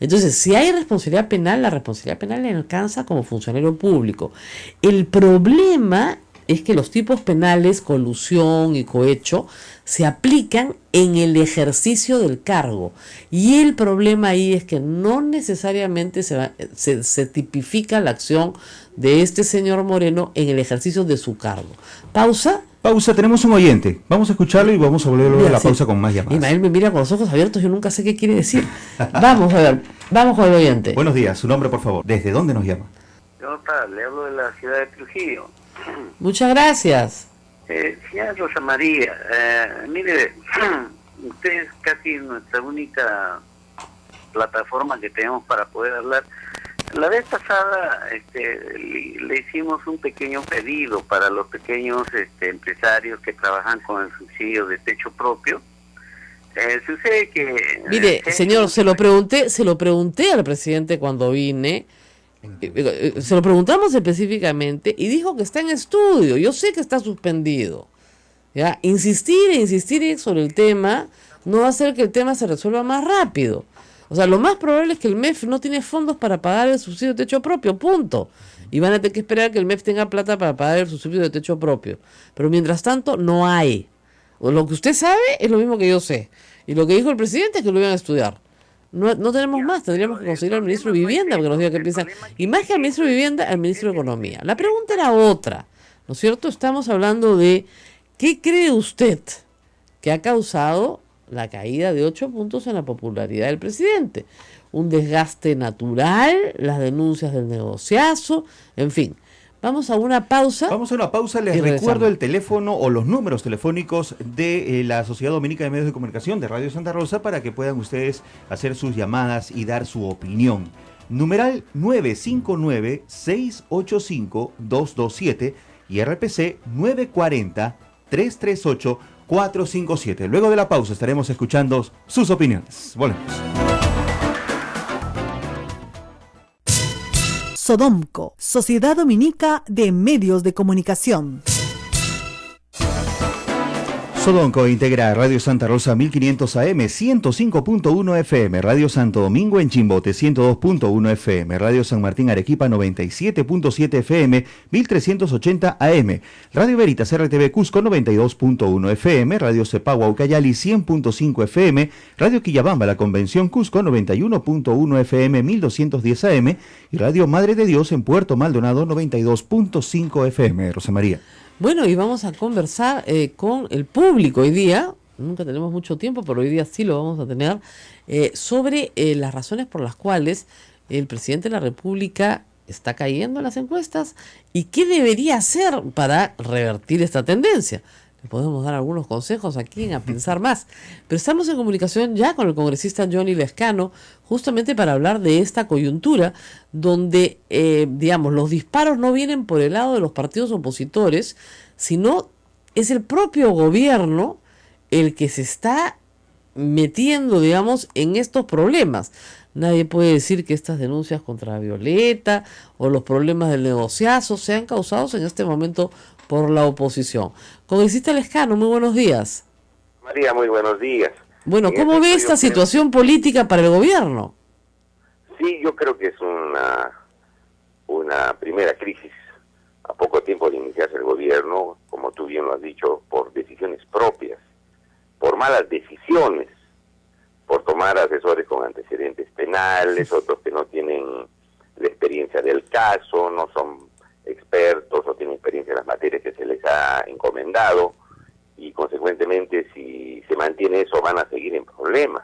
Entonces, si hay responsabilidad penal, la responsabilidad penal le alcanza como funcionario público. El problema es que los tipos penales, colusión y cohecho, se aplican en el ejercicio del cargo. Y el problema ahí es que no necesariamente se tipifica la acción de este señor Moreno en el ejercicio de su cargo. Pausa. Tenemos un oyente. Vamos a escucharlo y vamos a volver luego a la pausa con más llamadas. Ismael me mira con los ojos abiertos, yo nunca sé qué quiere decir. Vamos con el oyente. Buenos días, su nombre por favor. ¿Desde dónde nos llama? le hablo de la ciudad de Trujillo. Muchas gracias. Señora Rosa María, mire, usted es casi nuestra única plataforma que tenemos para poder hablar. La vez pasada le hicimos un pequeño pedido para los pequeños empresarios que trabajan con el subsidio de techo propio. Sucede que... Mire, señor, se lo pregunté al presidente cuando vine, se lo preguntamos específicamente y dijo que está en estudio. Yo sé que está suspendido. ¿Ya? Insistir sobre el tema no va a hacer que el tema se resuelva más rápido. O sea, lo más probable es que el MEF no tiene fondos para pagar el subsidio de techo propio, punto. Y van a tener que esperar que el MEF tenga plata para pagar el subsidio de techo propio. Pero mientras tanto, no hay. O lo que usted sabe es lo mismo que yo sé. Y lo que dijo el presidente es que lo iban a estudiar. No tenemos más, tendríamos que conseguir al ministro de Vivienda porque nos diga qué piensan. Y más que al ministro de Vivienda, al ministro de Economía. La pregunta era otra, ¿no es cierto? Estamos hablando de ¿qué cree usted que ha causado la caída de 8 puntos en la popularidad del presidente? Un desgaste natural, las denuncias del negociazo, en fin. Vamos a una pausa. Les recuerdo el teléfono o los números telefónicos de la Sociedad Dominica de Medios de Comunicación de Radio Santa Rosa para que puedan ustedes hacer sus llamadas y dar su opinión. Numeral 959-685-227 y RPC 940-338-457. Luego de la pausa estaremos escuchando sus opiniones. Volvemos. Sodomco, Sociedad Dominica de Medios de Comunicación. Sodomco integra Radio Santa Rosa 1500 AM, 105.1 FM, Radio Santo Domingo en Chimbote 102.1 FM, Radio San Martín Arequipa 97.7 FM, 1380 AM, Radio Veritas RTV Cusco 92.1 FM, Radio Cepagua Ucayali 100.5 FM, Radio Quillabamba La Convención Cusco 91.1 FM, 1210 AM y Radio Madre de Dios en Puerto Maldonado 92.5 FM. Rosa María. Bueno, y vamos a conversar con el público hoy día, nunca tenemos mucho tiempo, pero hoy día sí lo vamos a tener, sobre las razones por las cuales el presidente de la República está cayendo en las encuestas y qué debería hacer para revertir esta tendencia. Le podemos dar algunos consejos aquí en A Pensar Más, pero estamos en comunicación ya con el congresista Johnny Lescano, justamente para hablar de esta coyuntura donde, digamos, los disparos no vienen por el lado de los partidos opositores, sino es el propio gobierno el que se está metiendo, digamos, en estos problemas. Nadie puede decir que estas denuncias contra Violeta o los problemas del negociazo sean causados en este momento por la oposición. Congresista Lescano, muy buenos días. María, muy buenos días. Bueno, ¿cómo ve esta situación política para el gobierno? Sí, yo creo que es una primera crisis. A poco tiempo de iniciarse el gobierno, como tú bien lo has dicho, por decisiones propias, por malas decisiones, por tomar asesores con antecedentes penales, otros que no tienen la experiencia del caso, no son expertos o tienen experiencia en las materias que se les ha encomendado, y consecuentemente si se mantiene eso van a seguir en problemas.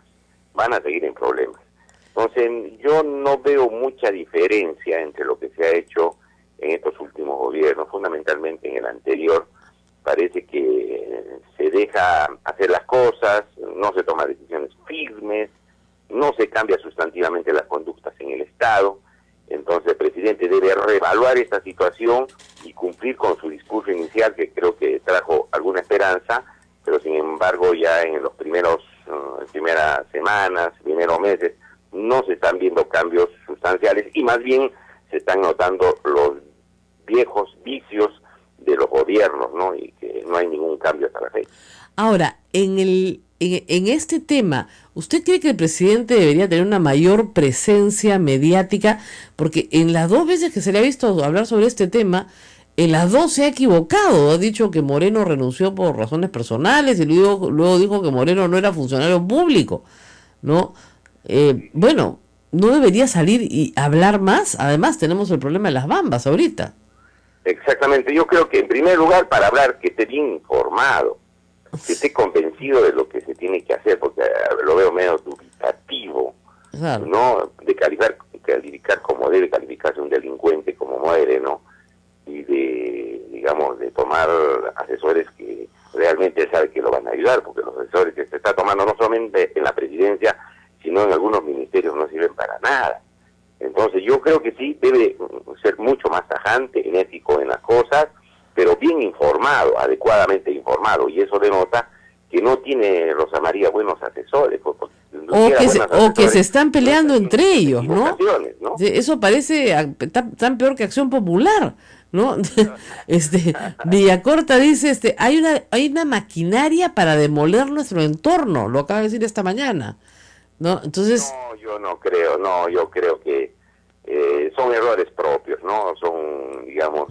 Entonces yo no veo mucha diferencia entre lo que se ha hecho en estos últimos gobiernos, fundamentalmente en el anterior. Parece que se deja hacer las cosas, no se toman decisiones firmes, no se cambia sustantivamente las conductas en el Estado. Entonces el presidente debe reevaluar esta situación y cumplir con su discurso inicial, que creo que trajo alguna esperanza, pero sin embargo ya en los primeras semanas, primeros meses, no se están viendo cambios sustanciales y más bien se están notando los viejos vicios de los gobiernos, ¿no? Y que no hay ningún cambio hasta la fecha. Ahora, en este tema, ¿usted cree que el presidente debería tener una mayor presencia mediática? Porque en las dos veces que se le ha visto hablar sobre este tema, en las dos se ha equivocado. Ha dicho que Moreno renunció por razones personales y luego dijo que Moreno no era funcionario público, ¿no? Bueno, ¿no debería salir y hablar más? Además, tenemos el problema de las bambas ahorita. Exactamente. Yo creo que en primer lugar, para hablar, que esté bien informado, que esté convencido de lo que se tiene que hacer, porque lo veo medio dubitativo, Claro. ¿no? De calificar como debe calificarse un delincuente, como asesores que se está tomando no solamente en la presidencia, sino en algunos ministerios no sirven para nada. Entonces yo creo que sí debe ser mucho más tajante, enérgico en las cosas, pero bien informado, adecuadamente informado, y eso denota que no tiene Rosa María buenos asesores. O que se están peleando entre ellos, ¿no? ¿no? Eso parece tan peor que Acción Popular, ¿no? Villacorta dice, hay una maquinaria para demoler nuestro entorno, lo acaba de decir esta mañana, ¿no? Entonces... No, yo no creo, yo creo que son errores propios, ¿no? Son, digamos,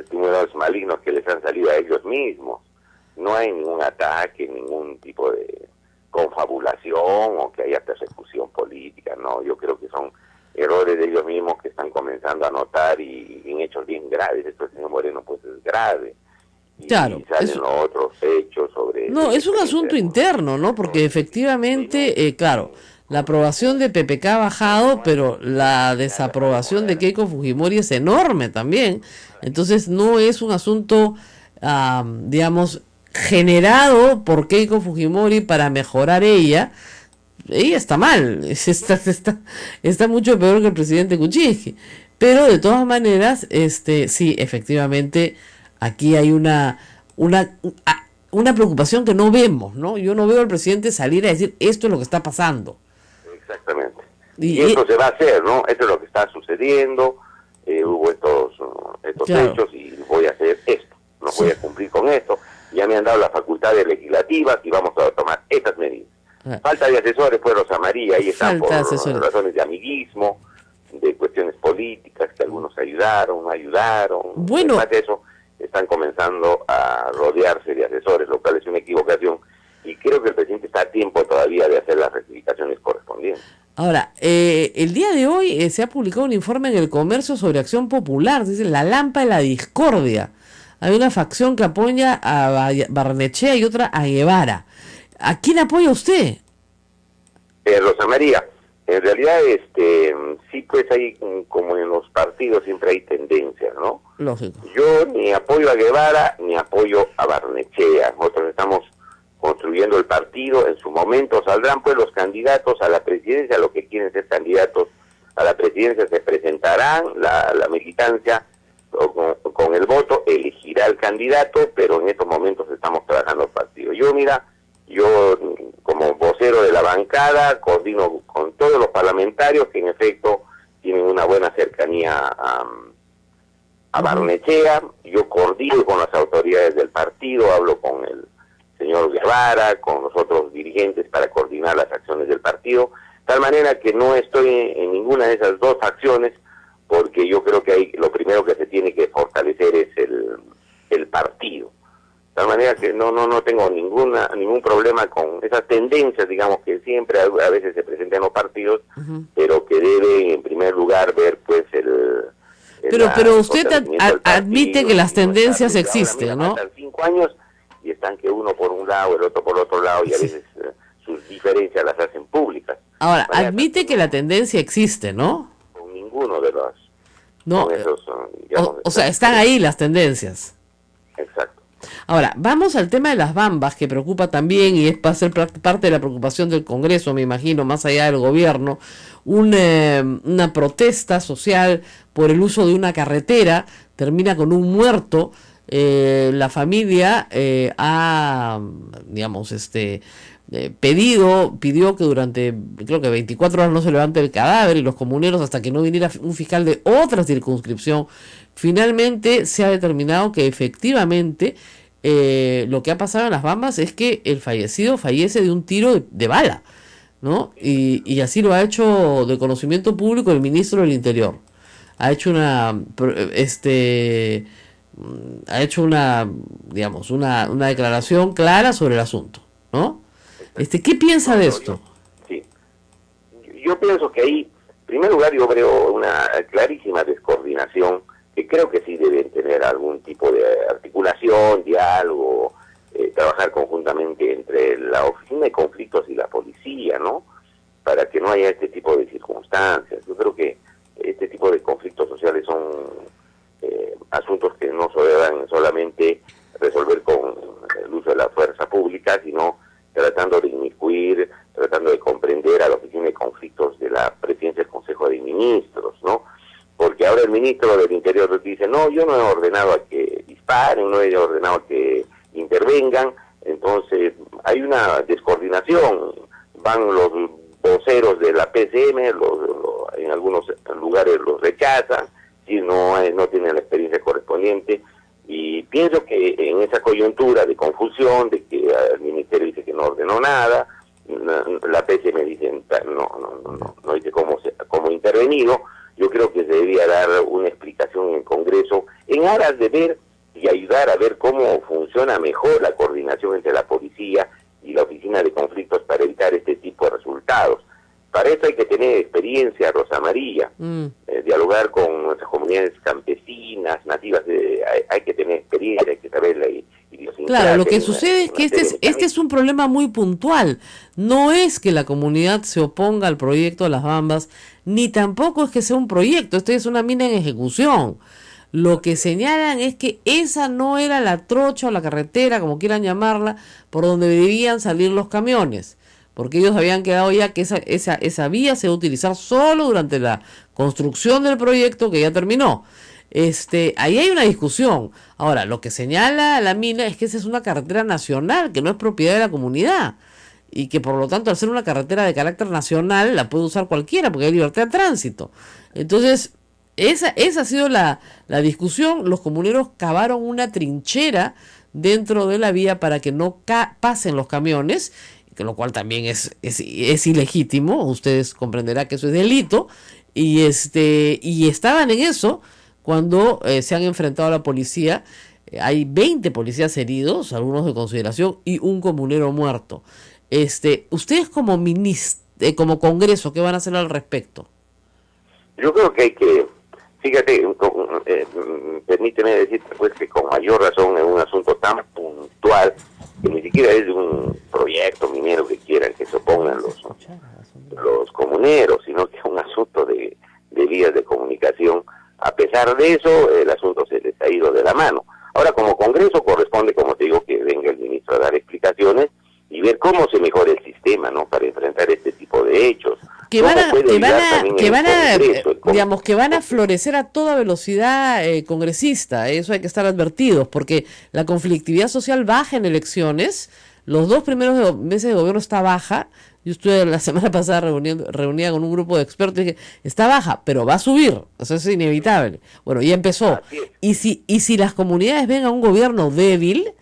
tumores malignos que les han salido a ellos mismos. No hay ningún ataque, ningún tipo de confabulación o que haya persecución política, no, yo creo que son errores de ellos mismos que están comenzando a notar y en hechos bien graves. Esto del señor Moreno pues es grave. Claro, y salen otros hechos sobre... No, es un asunto interno, ¿no? Porque efectivamente, claro, la aprobación de PPK ha bajado, pero la desaprobación de Keiko Fujimori es enorme también. Entonces no es un asunto, digamos, generado por Keiko Fujimori para mejorar ella está mal, está mucho peor que el presidente Kuczynski, pero de todas maneras, sí, efectivamente, aquí hay una preocupación que no vemos, ¿no? Yo no veo al presidente salir a decir esto es lo que está pasando. Exactamente. Y esto se va a hacer, ¿no? Esto es lo que está sucediendo, hubo estos claro. hechos y voy a hacer esto, no voy a cumplir con esto. Ya me han dado las facultades legislativas y vamos a tomar estas medidas. Falta de asesores, pues Rosa María, ahí están por razones de amiguismo, de cuestiones políticas, que algunos ayudaron. Bueno. Además de eso, están comenzando a rodearse de asesores, lo cual es una equivocación, y creo que el presidente está a tiempo todavía de hacer las rectificaciones correspondientes. Ahora, el día de hoy se ha publicado un informe en El Comercio sobre Acción Popular, dice la lampa de la discordia. Hay una facción que apoya a Barnechea y otra a Guevara. ¿A quién apoya usted? Rosa María, en realidad sí, pues hay, como en los partidos siempre hay tendencias, ¿no? Lógico. Yo ni apoyo a Guevara ni apoyo a Barnechea. Nosotros estamos construyendo el partido. En su momento saldrán pues los candidatos a la presidencia, los que quieren ser candidatos a la presidencia se presentarán, la militancia con el voto elegirá el candidato, pero en estos momentos estamos trabajando el partido. Yo como vocero de la bancada coordino con todos los parlamentarios que en efecto tienen una buena cercanía a Barnechea. Yo coordino con las autoridades del partido, hablo con el señor Guevara, con los otros dirigentes para coordinar las acciones del partido, de tal manera que no estoy en ninguna de esas dos acciones, porque yo creo que lo primero que se tiene que fortalecer es el partido. De tal manera que no tengo ningún problema con esas tendencias, digamos, que siempre a veces se presentan en los partidos, pero que debe en primer lugar ver pues pero usted admite que las tendencias existen, ¿no? Pasan 5 años y están que uno por un lado, el otro por otro lado, y a veces sus diferencias las hacen públicas. Ahora, admite que la tendencia existe, ¿no? Con ninguno de los... No, esos, digamos, o sea, están ahí las tendencias. Exacto. Ahora, vamos al tema de las bambas, que preocupa también y va a ser parte de la preocupación del Congreso, me imagino, más allá del gobierno. Una protesta social por el uso de una carretera termina con un muerto. La familia ha, digamos, pidió que durante, creo que 24 horas no se levante el cadáver, y los comuneros, hasta que no viniera un fiscal de otra circunscripción, finalmente se ha determinado que efectivamente lo que ha pasado en Las Bambas es que el fallecido fallece de un tiro de bala, ¿no? Y así lo ha hecho de conocimiento público el ministro del Interior. Ha hecho digamos, una declaración clara sobre el asunto, ¿no? ¿Qué piensa de esto? Sí. Yo pienso que ahí, en primer lugar, yo veo una clarísima descoordinación, que creo que sí deben tener algún tipo de articulación, diálogo, trabajar conjuntamente entre la Oficina de Conflictos y la policía, ¿no? Para que no haya este tipo de circunstancias. Yo creo que este tipo de conflictos sociales son asuntos que no se deben solamente resolver con el uso de la fuerza pública, sino tratando de inmiscuir, tratando de comprender a la Oficina de Conflictos de la Presidencia del Consejo de Ministros, ¿no? Porque ahora el ministro del Interior dice, no, yo no he ordenado a que disparen, no he ordenado a que intervengan, entonces hay una descoordinación, van los voceros de la PCM, en algunos lugares los rechazan, si no tienen la experiencia correspondiente, y pienso que en esa coyuntura de confusión, de que el ministerio dice que no ordenó nada, la PCM dice no dice cómo intervenido, yo creo que se debía dar una explicación en el Congreso en aras de ver y ayudar a ver cómo funciona mejor la coordinación entre la policía y la Oficina de Conflictos para evitar este tipo de resultados. Para eso hay que tener experiencia, Rosa María, dialogar con nuestras comunidades campesinas, nativas, hay que tener experiencia, hay que saber la idiosincrasia. Claro, lo que sucede es que este es un problema muy puntual. No es que la comunidad se oponga al proyecto de las Bambas, ni tampoco es que sea un proyecto, esto es una mina en ejecución. Lo que señalan es que esa no era la trocha o la carretera, como quieran llamarla, por donde debían salir los camiones. Porque ellos habían quedado ya que esa vía se va a utilizar solo durante la construcción del proyecto que ya terminó. Ahí hay una discusión. Ahora, lo que señala la mina es que esa es una carretera nacional, que no es propiedad de la comunidad, y que por lo tanto, al ser una carretera de carácter nacional, la puede usar cualquiera, porque hay libertad de tránsito. Entonces, esa ha sido la discusión. Los comuneros cavaron una trinchera dentro de la vía para que no pasen los camiones, que lo cual también es ilegítimo. Ustedes comprenderán que eso es delito, y estaban en eso cuando se han enfrentado a la policía. Hay 20 policías heridos, algunos de consideración, y un comunero muerto. Ustedes como Congreso, ¿qué van a hacer al respecto? Yo creo que hay que, fíjate, permíteme decirte pues que con mayor razón en un asunto tan puntual, que ni siquiera es de un proyecto minero que quieran que se opongan los comuneros, sino que es un asunto de vías de comunicación. A pesar de eso, el asunto se les ha ido de la mano. Ahora, como Congreso, corresponde, como te digo, que venga el ministro a dar explicaciones y ver cómo se mejora el sistema, ¿no?, para enfrentar este tipo de hechos. Que van a florecer a toda velocidad, congresista. Eso hay que estar advertidos, porque la conflictividad social baja en elecciones. Los 2 primeros meses de gobierno está baja. Yo estuve la semana pasada reunida con un grupo de expertos y dije, está baja, pero va a subir. Eso es inevitable. Bueno, ya empezó. Y si las comunidades ven a un gobierno débil,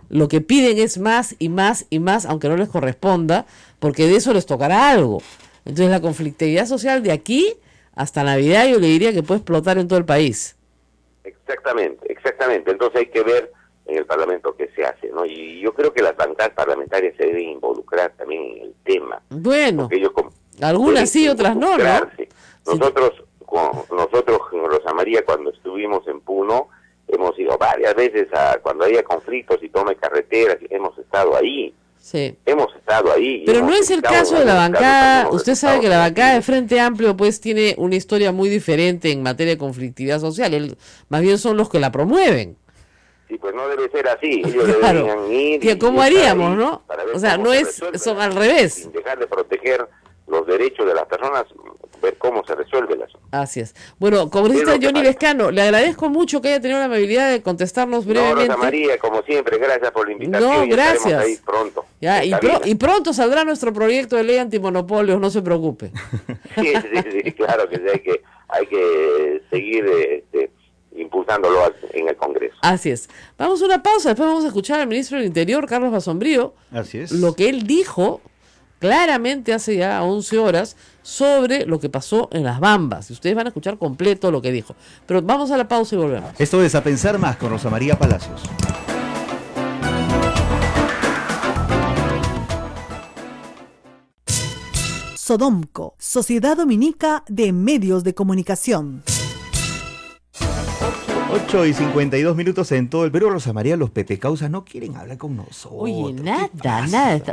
lo que piden es más y más y más, aunque no les corresponda, porque de eso les tocará algo. Entonces la conflictividad social de aquí hasta Navidad, yo le diría que puede explotar en todo el país. Exactamente. Entonces hay que ver en el Parlamento qué se hace, ¿no? Y yo creo que las bancadas parlamentarias se deben involucrar también en el tema. Bueno, algunas sí, otras no, ¿no? Nosotros, Rosa María, cuando estuvimos en Puno, hemos ido varias veces cuando haya conflictos y tome carreteras, hemos estado ahí. Sí. Hemos estado ahí. Pero no es el caso de la bancada. Usted sabe que la bancada de Frente Amplio pues tiene una historia muy diferente en materia de conflictividad social. Más bien son los que la promueven. Sí, pues no debe ser así. Ellos claro. deberían ir. ¿Cómo haríamos, no? O sea, no es, son al revés. Sin dejar de proteger los derechos de las personas, ver cómo se resuelve el asunto. Así es. Bueno, congresista Johnny Lescano, le agradezco mucho que haya tenido la amabilidad de contestarnos brevemente. Rosa María, como siempre, gracias por la invitación. No, gracias. Estaremos ahí pronto. Ya, y pronto saldrá nuestro proyecto de ley antimonopolios, no se preocupe. Sí, claro que sí, hay que seguir impulsándolo en el Congreso. Así es. Vamos a una pausa, después vamos a escuchar al ministro del Interior, Carlos Basombrío. Así es. Lo que él dijo claramente hace ya 11 horas sobre lo que pasó en las Bambas. Y ustedes van a escuchar completo lo que dijo. Pero vamos a la pausa y volvemos. Esto es A Pensar Más con Rosa María Palacios. Sodomco, Sociedad Dominica de Medios de Comunicación. 8:52 en todo el Perú. Rosa María, los pepecausas no quieren hablar con nosotros. Oye, nada.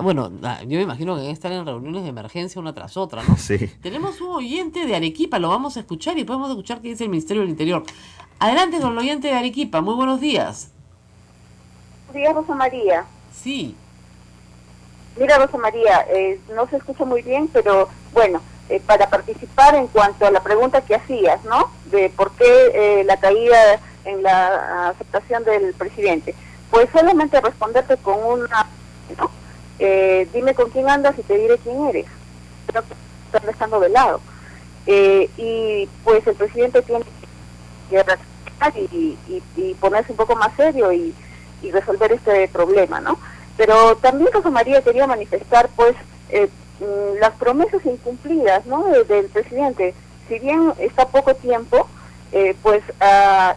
Bueno, yo me imagino que deben estar en reuniones de emergencia una tras otra, ¿no? Sí. Tenemos un oyente de Arequipa, lo vamos a escuchar y podemos escuchar qué dice el Ministerio del Interior. Adelante con el oyente de Arequipa, muy buenos días. Buenos días, Rosa María. Sí. Mira, Rosa María, no se escucha muy bien, pero bueno, para participar en cuanto a la pregunta que hacías, ¿no? De por qué la caída en la aceptación del presidente. Pues solamente responderte con una, ¿no? Dime con quién andas y te diré quién eres. Creo que están dejando de lado. Y pues el presidente tiene que reaccionar y ponerse un poco más serio y resolver este problema, ¿no? Pero también, Rosa María, quería manifestar, pues, las promesas incumplidas, ¿no?, del presidente. Si bien está poco tiempo, pues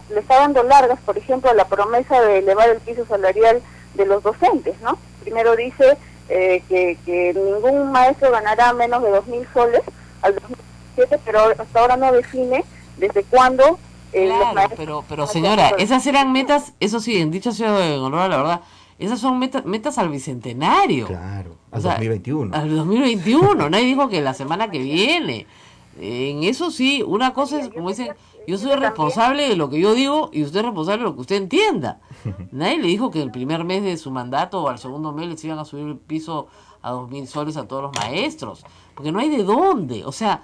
le está dando largas, por ejemplo, a la promesa de elevar el piso salarial de los docentes, ¿no? Primero dice que ningún maestro ganará menos de 2.000 soles al 2017, pero hasta ahora no define desde cuándo los maestros... pero señora, esas eran metas, eso sí, en dicho sea en honor a la verdad, esas son metas al bicentenario. Claro, al 2021. Al 2021, nadie dijo que la semana que viene. En eso sí, una cosa es, como dicen, yo soy responsable de lo que yo digo y usted es responsable de lo que usted entienda. Nadie le dijo que el primer mes de su mandato o al segundo mes les iban a subir el piso a 2.000 soles a todos los maestros, porque no hay de dónde. O sea,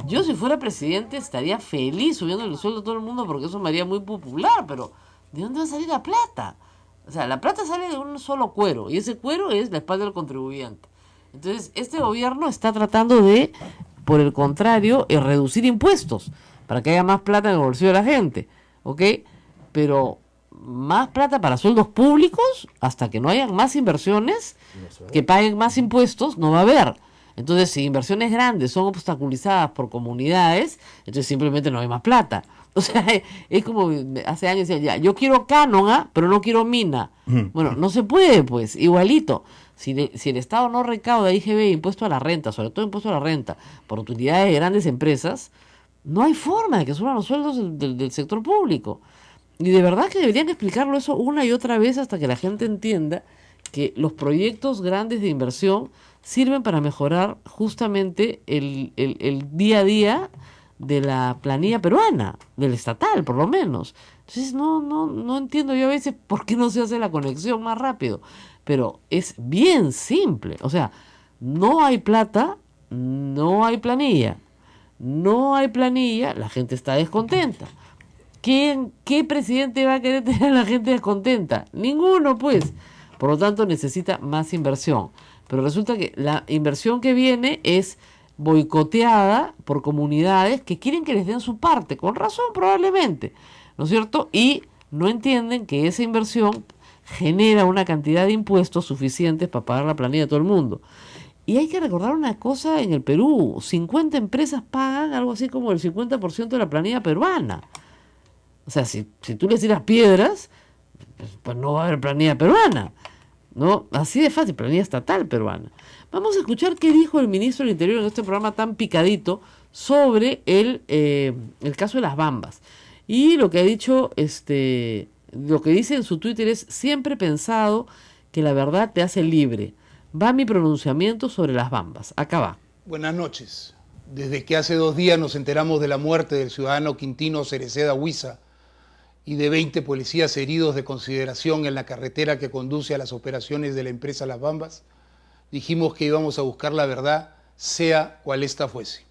yo si fuera presidente estaría feliz subiendo el sueldo a todo el mundo porque eso me haría muy popular, pero ¿de dónde va a salir la plata? O sea, la plata sale de un solo cuero y ese cuero es la espalda del contribuyente. Entonces, este gobierno está tratando de, por el contrario, reducir impuestos para que haya más plata en el bolsillo de la gente, ¿ok? Pero más plata para sueldos públicos, hasta que no hayan más inversiones que paguen más impuestos, no va a haber. Entonces, si inversiones grandes son obstaculizadas por comunidades, entonces simplemente no hay más plata. O sea, es como hace años decía, ya, yo quiero cánon, pero no quiero mina. Bueno, no se puede, pues, igualito. Si el Estado no recauda IGB, impuesto a la renta, sobre todo impuesto a la renta, por utilidades de grandes empresas, no hay forma de que suban los sueldos del sector público. Y de verdad que deberían explicarlo eso una y otra vez hasta que la gente entienda que los proyectos grandes de inversión sirven para mejorar justamente el día a día de la planilla peruana, del estatal por lo menos. Entonces no entiendo yo a veces por qué no se hace la conexión más rápido, pero es bien simple. O sea, no hay plata, no hay planilla. No hay planilla, la gente está descontenta. ¿Qué presidente va a querer tener a la gente descontenta? Ninguno, pues. Por lo tanto, necesita más inversión. Pero resulta que la inversión que viene es boicoteada por comunidades que quieren que les den su parte, con razón probablemente, ¿no es cierto? Y no entienden que esa inversión genera una cantidad de impuestos suficientes para pagar la planilla de todo el mundo. Y hay que recordar una cosa en el Perú, 50 empresas pagan algo así como el 50% de la planilla peruana. O sea, si tú les tiras piedras, pues no va a haber planilla peruana, ¿no? Así de fácil, planilla estatal peruana. Vamos a escuchar qué dijo el ministro del Interior en este programa tan picadito sobre el caso de las Bambas. Y lo que ha dicho, lo que dice en su Twitter es: siempre he pensado que la verdad te hace libre. Va mi pronunciamiento sobre las Bambas. Acá va. Buenas noches. Desde que hace 2 días nos enteramos de la muerte del ciudadano Quintino Cereceda Huiza y de 20 policías heridos de consideración en la carretera que conduce a las operaciones de la empresa Las Bambas, dijimos que íbamos a buscar la verdad, sea cual ésta fuese.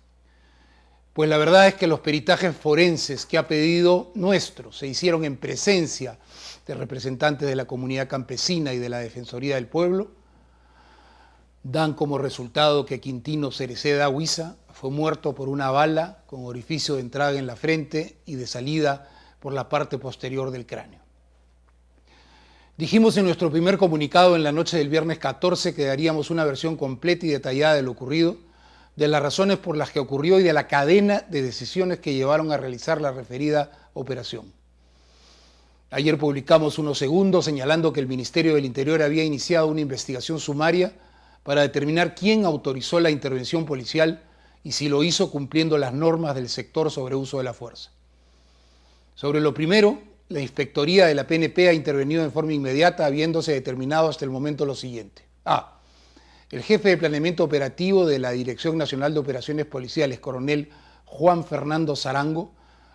Pues la verdad es que los peritajes forenses que ha pedido nuestro se hicieron en presencia de representantes de la comunidad campesina y de la Defensoría del Pueblo, dan como resultado que Quintino Cereceda Huiza fue muerto por una bala con orificio de entrada en la frente y de salida por la parte posterior del cráneo. Dijimos en nuestro primer comunicado en la noche del viernes 14 que daríamos una versión completa y detallada de lo ocurrido, de las razones por las que ocurrió y de la cadena de decisiones que llevaron a realizar la referida operación. Ayer publicamos unos segundos señalando que el Ministerio del Interior había iniciado una investigación sumaria para determinar quién autorizó la intervención policial y si lo hizo cumpliendo las normas del sector sobre uso de la fuerza. Sobre lo primero, la Inspectoría de la PNP ha intervenido en forma inmediata, habiéndose determinado hasta el momento lo siguiente. A. El jefe de planeamiento operativo de la Dirección Nacional de Operaciones Policiales, coronel Juan Fernando Zarango,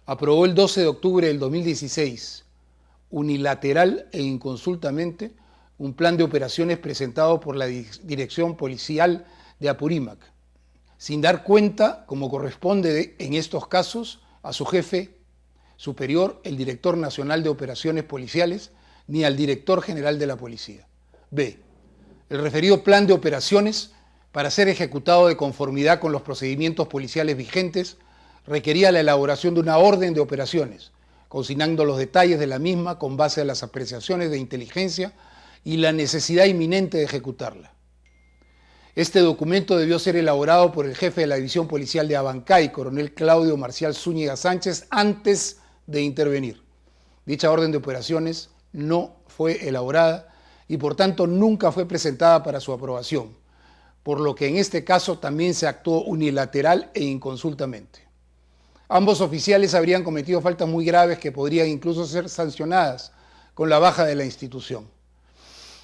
aprobó el 12 de octubre del 2016, unilateral e inconsultamente, un plan de operaciones presentado por la Dirección Policial de Apurímac, sin dar cuenta, como corresponde en estos casos, a su jefe superior, el Director Nacional de Operaciones Policiales, ni al Director General de la Policía. B. El referido plan de operaciones, para ser ejecutado de conformidad con los procedimientos policiales vigentes, requería la elaboración de una orden de operaciones, consignando los detalles de la misma con base a las apreciaciones de inteligencia y la necesidad inminente de ejecutarla. Este documento debió ser elaborado por el jefe de la División Policial de Abancay, coronel Claudio Marcial Zúñiga Sánchez, antes de intervenir. Dicha orden de operaciones no fue elaborada y por tanto nunca fue presentada para su aprobación, por lo que en este caso también se actuó unilateral e inconsultamente. Ambos oficiales habrían cometido faltas muy graves que podrían incluso ser sancionadas con la baja de la institución.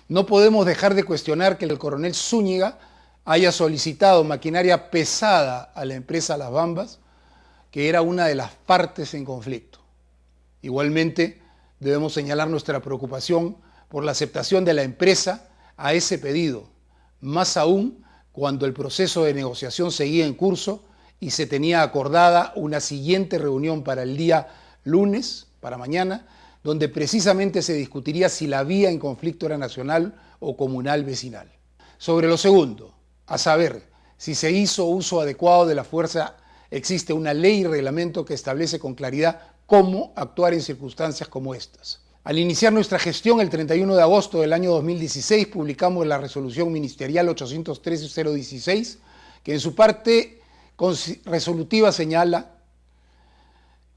No podemos dejar de cuestionar que el coronel Zúñiga haya solicitado maquinaria pesada a la empresa Las Bambas, que era una de las partes en conflicto. Igualmente, debemos señalar nuestra preocupación por la aceptación de la empresa a ese pedido, más aún cuando el proceso de negociación seguía en curso y se tenía acordada una siguiente reunión para el día lunes, para mañana, donde precisamente se discutiría si la vía en conflicto era nacional o comunal vecinal. Sobre lo segundo, a saber, si se hizo uso adecuado de la fuerza, existe una ley y reglamento que establece con claridad cómo actuar en circunstancias como estas. Al iniciar nuestra gestión el 31 de agosto del año 2016, publicamos la resolución ministerial 813-016, que en su parte resolutiva señala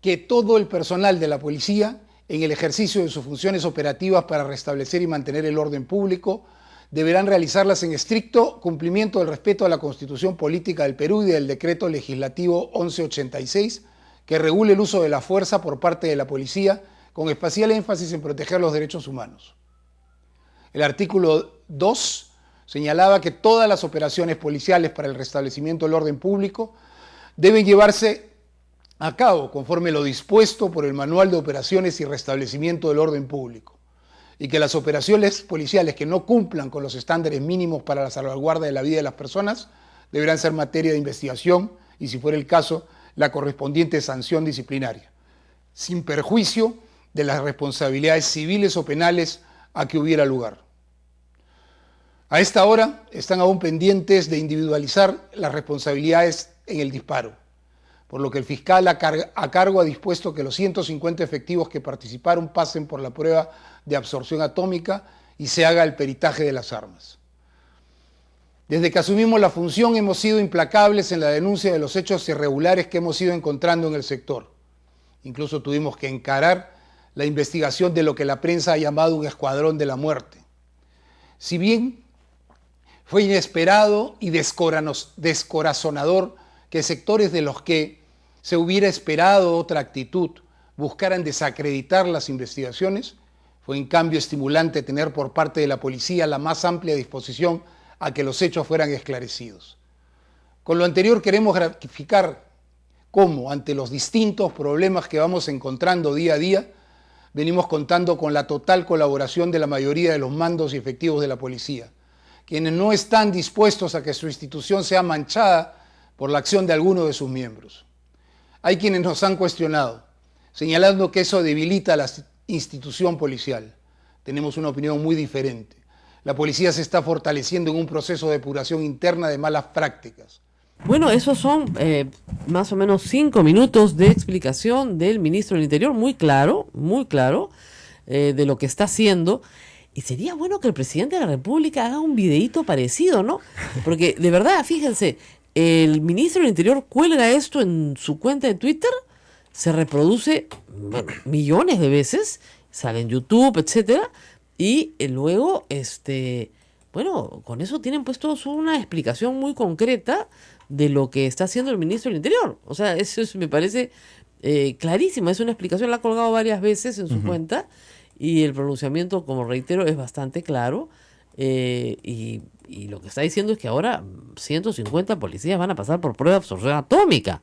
que todo el personal de la policía, en el ejercicio de sus funciones operativas para restablecer y mantener el orden público, deberán realizarlas en estricto cumplimiento del respeto a la Constitución Política del Perú y del Decreto Legislativo 1186, que regule el uso de la fuerza por parte de la policía, con especial énfasis en proteger los derechos humanos. El artículo 2 señalaba que todas las operaciones policiales para el restablecimiento del orden público deben llevarse a cabo conforme lo dispuesto por el Manual de Operaciones y Restablecimiento del Orden Público, y que las operaciones policiales que no cumplan con los estándares mínimos para la salvaguarda de la vida de las personas deberán ser materia de investigación y, si fuera el caso, la correspondiente sanción disciplinaria, sin perjuicio de las responsabilidades civiles o penales a que hubiera lugar. A esta hora están aún pendientes de individualizar las responsabilidades en el disparo, por lo que el fiscal a cargo ha dispuesto que los 150 efectivos que participaron pasen por la prueba de absorción atómica y se haga el peritaje de las armas. Desde que asumimos la función hemos sido implacables en la denuncia de los hechos irregulares que hemos ido encontrando en el sector. Incluso tuvimos que encarar la investigación de lo que la prensa ha llamado un escuadrón de la muerte. Si bien fue inesperado y descorazonador que sectores de los que se hubiera esperado otra actitud buscaran desacreditar las investigaciones, fue en cambio estimulante tener por parte de la policía la más amplia disposición a que los hechos fueran esclarecidos. Con lo anterior queremos gratificar cómo, ante los distintos problemas que vamos encontrando día a día, venimos contando con la total colaboración de la mayoría de los mandos y efectivos de la policía, quienes no están dispuestos a que su institución sea manchada por la acción de alguno de sus miembros. Hay quienes nos han cuestionado, señalando que eso debilita la institución policial. Tenemos una opinión muy diferente. La policía se está fortaleciendo en un proceso de depuración interna de malas prácticas. Bueno, esos son más o menos 5 minutos de explicación del ministro del Interior, muy claro, de lo que está haciendo. Y sería bueno que el presidente de la República haga un videíto parecido, ¿no? Porque de verdad, fíjense, el ministro del Interior cuelga esto en su cuenta de Twitter, se reproduce millones de veces, sale en YouTube, etcétera, y luego, con eso tienen pues todos una explicación muy concreta de lo que está haciendo el ministro del Interior. O sea, me parece clarísimo, es una explicación, la ha colgado varias veces en su cuenta, y el pronunciamiento, como reitero, es bastante claro, y lo que está diciendo es que ahora 150 policías van a pasar por prueba de absorción atómica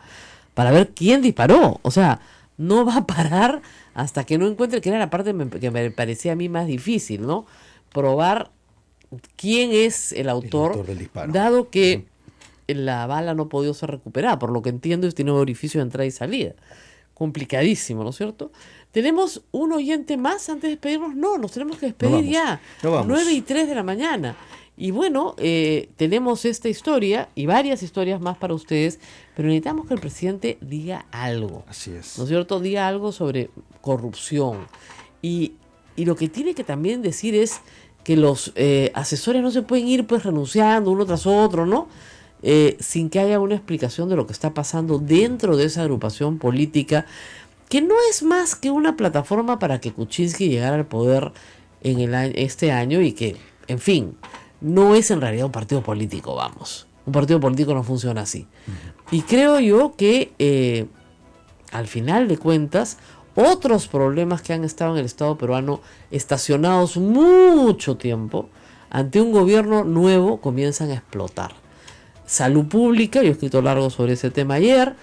para ver quién disparó. O sea, no va a parar hasta que no encuentre, que era la parte que me parecía a mí más difícil, ¿no? probar quién es el autor del disparo. dado que la bala no ha podido ser recuperada, por lo que entiendo, tiene un orificio de entrada y salida. Complicadísimo, ¿no es cierto? ¿Tenemos un oyente más antes de despedirnos? No, nos tenemos que despedir ya. 9:03 de la mañana. Y bueno, tenemos esta historia y varias historias más para ustedes, pero necesitamos que el presidente diga algo. Así es. ¿No es cierto? Diga algo sobre corrupción. Y lo que tiene que también decir es que los asesores no se pueden ir pues renunciando uno tras otro, ¿no? Sin que haya una explicación de lo que está pasando dentro de esa agrupación política, que no es más que una plataforma para que Kuczynski llegara al poder en este año y que, en fin, no es en realidad un partido político, vamos. Un partido político no funciona así. Y creo yo que al final de cuentas, otros problemas que han estado en el Estado peruano estacionados mucho tiempo, ante un gobierno nuevo comienzan a explotar. Salud pública, yo he escrito largo sobre ese tema ayer,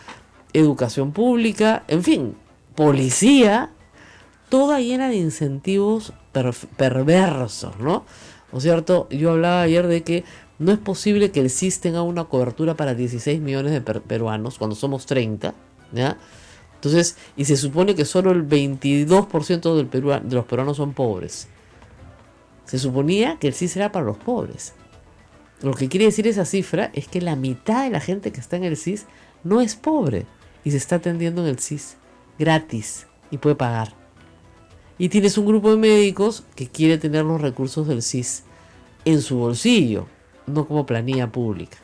educación pública, en fin, policía, toda llena de incentivos perversos, ¿no? ¿No es cierto? Yo hablaba ayer de que no es posible que el CIS tenga una cobertura para 16 millones de peruanos cuando somos 30, ¿ya? Entonces, y se supone que solo el 22% de los peruanos son pobres. Se suponía que el CIS era para los pobres. Lo que quiere decir esa cifra es que la mitad de la gente que está en el CIS no es pobre y se está atendiendo en el CIS gratis y puede pagar. Y tienes un grupo de médicos que quiere tener los recursos del CIS en su bolsillo, no como planilla pública.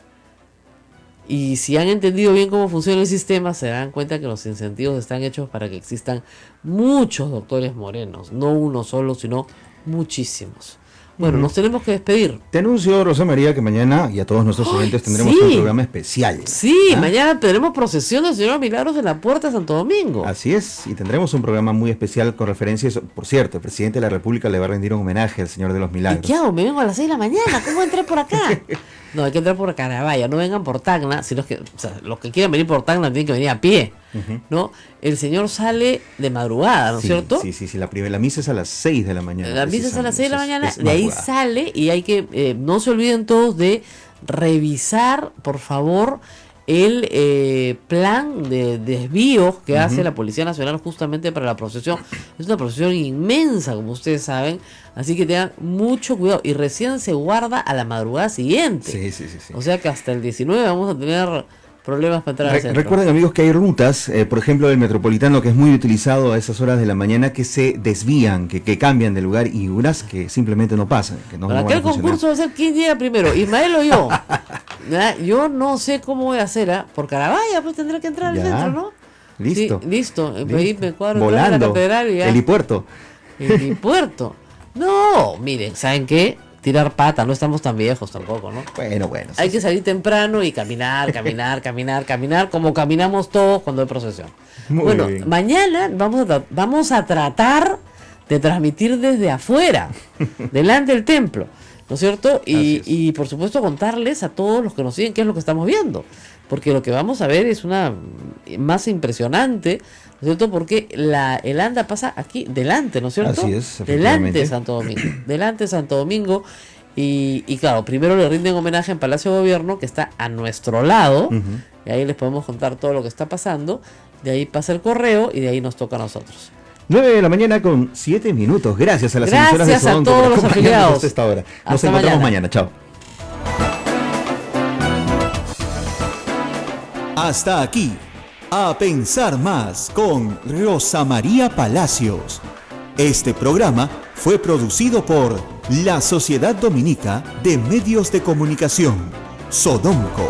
Y si han entendido bien cómo funciona el sistema, se dan cuenta que los incentivos están hechos para que existan muchos doctores morenos, no uno solo, sino muchísimos. Bueno, nos tenemos que despedir. Te anuncio, Rosa María, que mañana y a todos nuestros oyentes tendremos un programa especial. Sí, mañana tendremos procesión del Señor Milagros en la Puerta de Santo Domingo. Así es, y tendremos un programa muy especial con referencias. Por cierto, el presidente de la República le va a rendir un homenaje al Señor de los Milagros. ¿Y qué hago? Me vengo a las 6 de la mañana, ¿cómo entré por acá? No, hay que entrar por Carabaya, no vengan por Tacna, sino que, o sea, los que quieran venir por Tacna tienen que venir a pie, ¿no? El Señor sale de madrugada, ¿no es cierto? Sí, la misa es a las 6 de la mañana. La misa es a las 6 de la mañana, de ahí sale y hay que, no se olviden todos de revisar, por favor, el plan de desvíos que hace la Policía Nacional justamente para la procesión. Es una procesión inmensa, como ustedes saben, así que tengan mucho cuidado. Y recién se guarda a la madrugada siguiente. Sí. O sea que hasta el 19 vamos a tener problemas para entrar al centro. Recuerden, amigos, que hay rutas, por ejemplo, el Metropolitano, que es muy utilizado a esas horas de la mañana, que se desvían, que cambian de lugar, y unas que simplemente no pasan. Que no Para aquel concurso va a ser quién llega primero, Ismael o yo. Yo no sé cómo voy a hacer, por Carabaya, pues tendré que entrar al centro, ¿no? Listo. Sí, listo. Ahí me cuadro volando, en la catedral y ya. Helipuerto. No, miren, ¿saben qué? Tirar pata, no estamos tan viejos tampoco, ¿no? Bueno. Hay que salir temprano y caminar, como caminamos todos cuando hay procesión. Muy bien. Mañana vamos a tratar de transmitir desde afuera, delante del templo, ¿no es cierto? Y por supuesto contarles a todos los que nos siguen qué es lo que estamos viendo, porque lo que vamos a ver es una masa impresionante, ¿no es cierto? Porque el anda pasa aquí delante, ¿no es cierto? Así es, delante de Santo Domingo, delante de Santo Domingo, y claro, primero le rinden homenaje en Palacio de Gobierno, que está a nuestro lado, y ahí les podemos contar todo lo que está pasando, de ahí pasa el correo y de ahí nos toca a nosotros. 9 de la mañana con 7 minutos. Gracias a las emisoras de Sodonco por acompañarnos hasta esta hora. Nos encontramos mañana. Chao. Hasta aquí, A Pensar Más con Rosa María Palacios. Este programa fue producido por la Sociedad Dominica de Medios de Comunicación, Sodonco.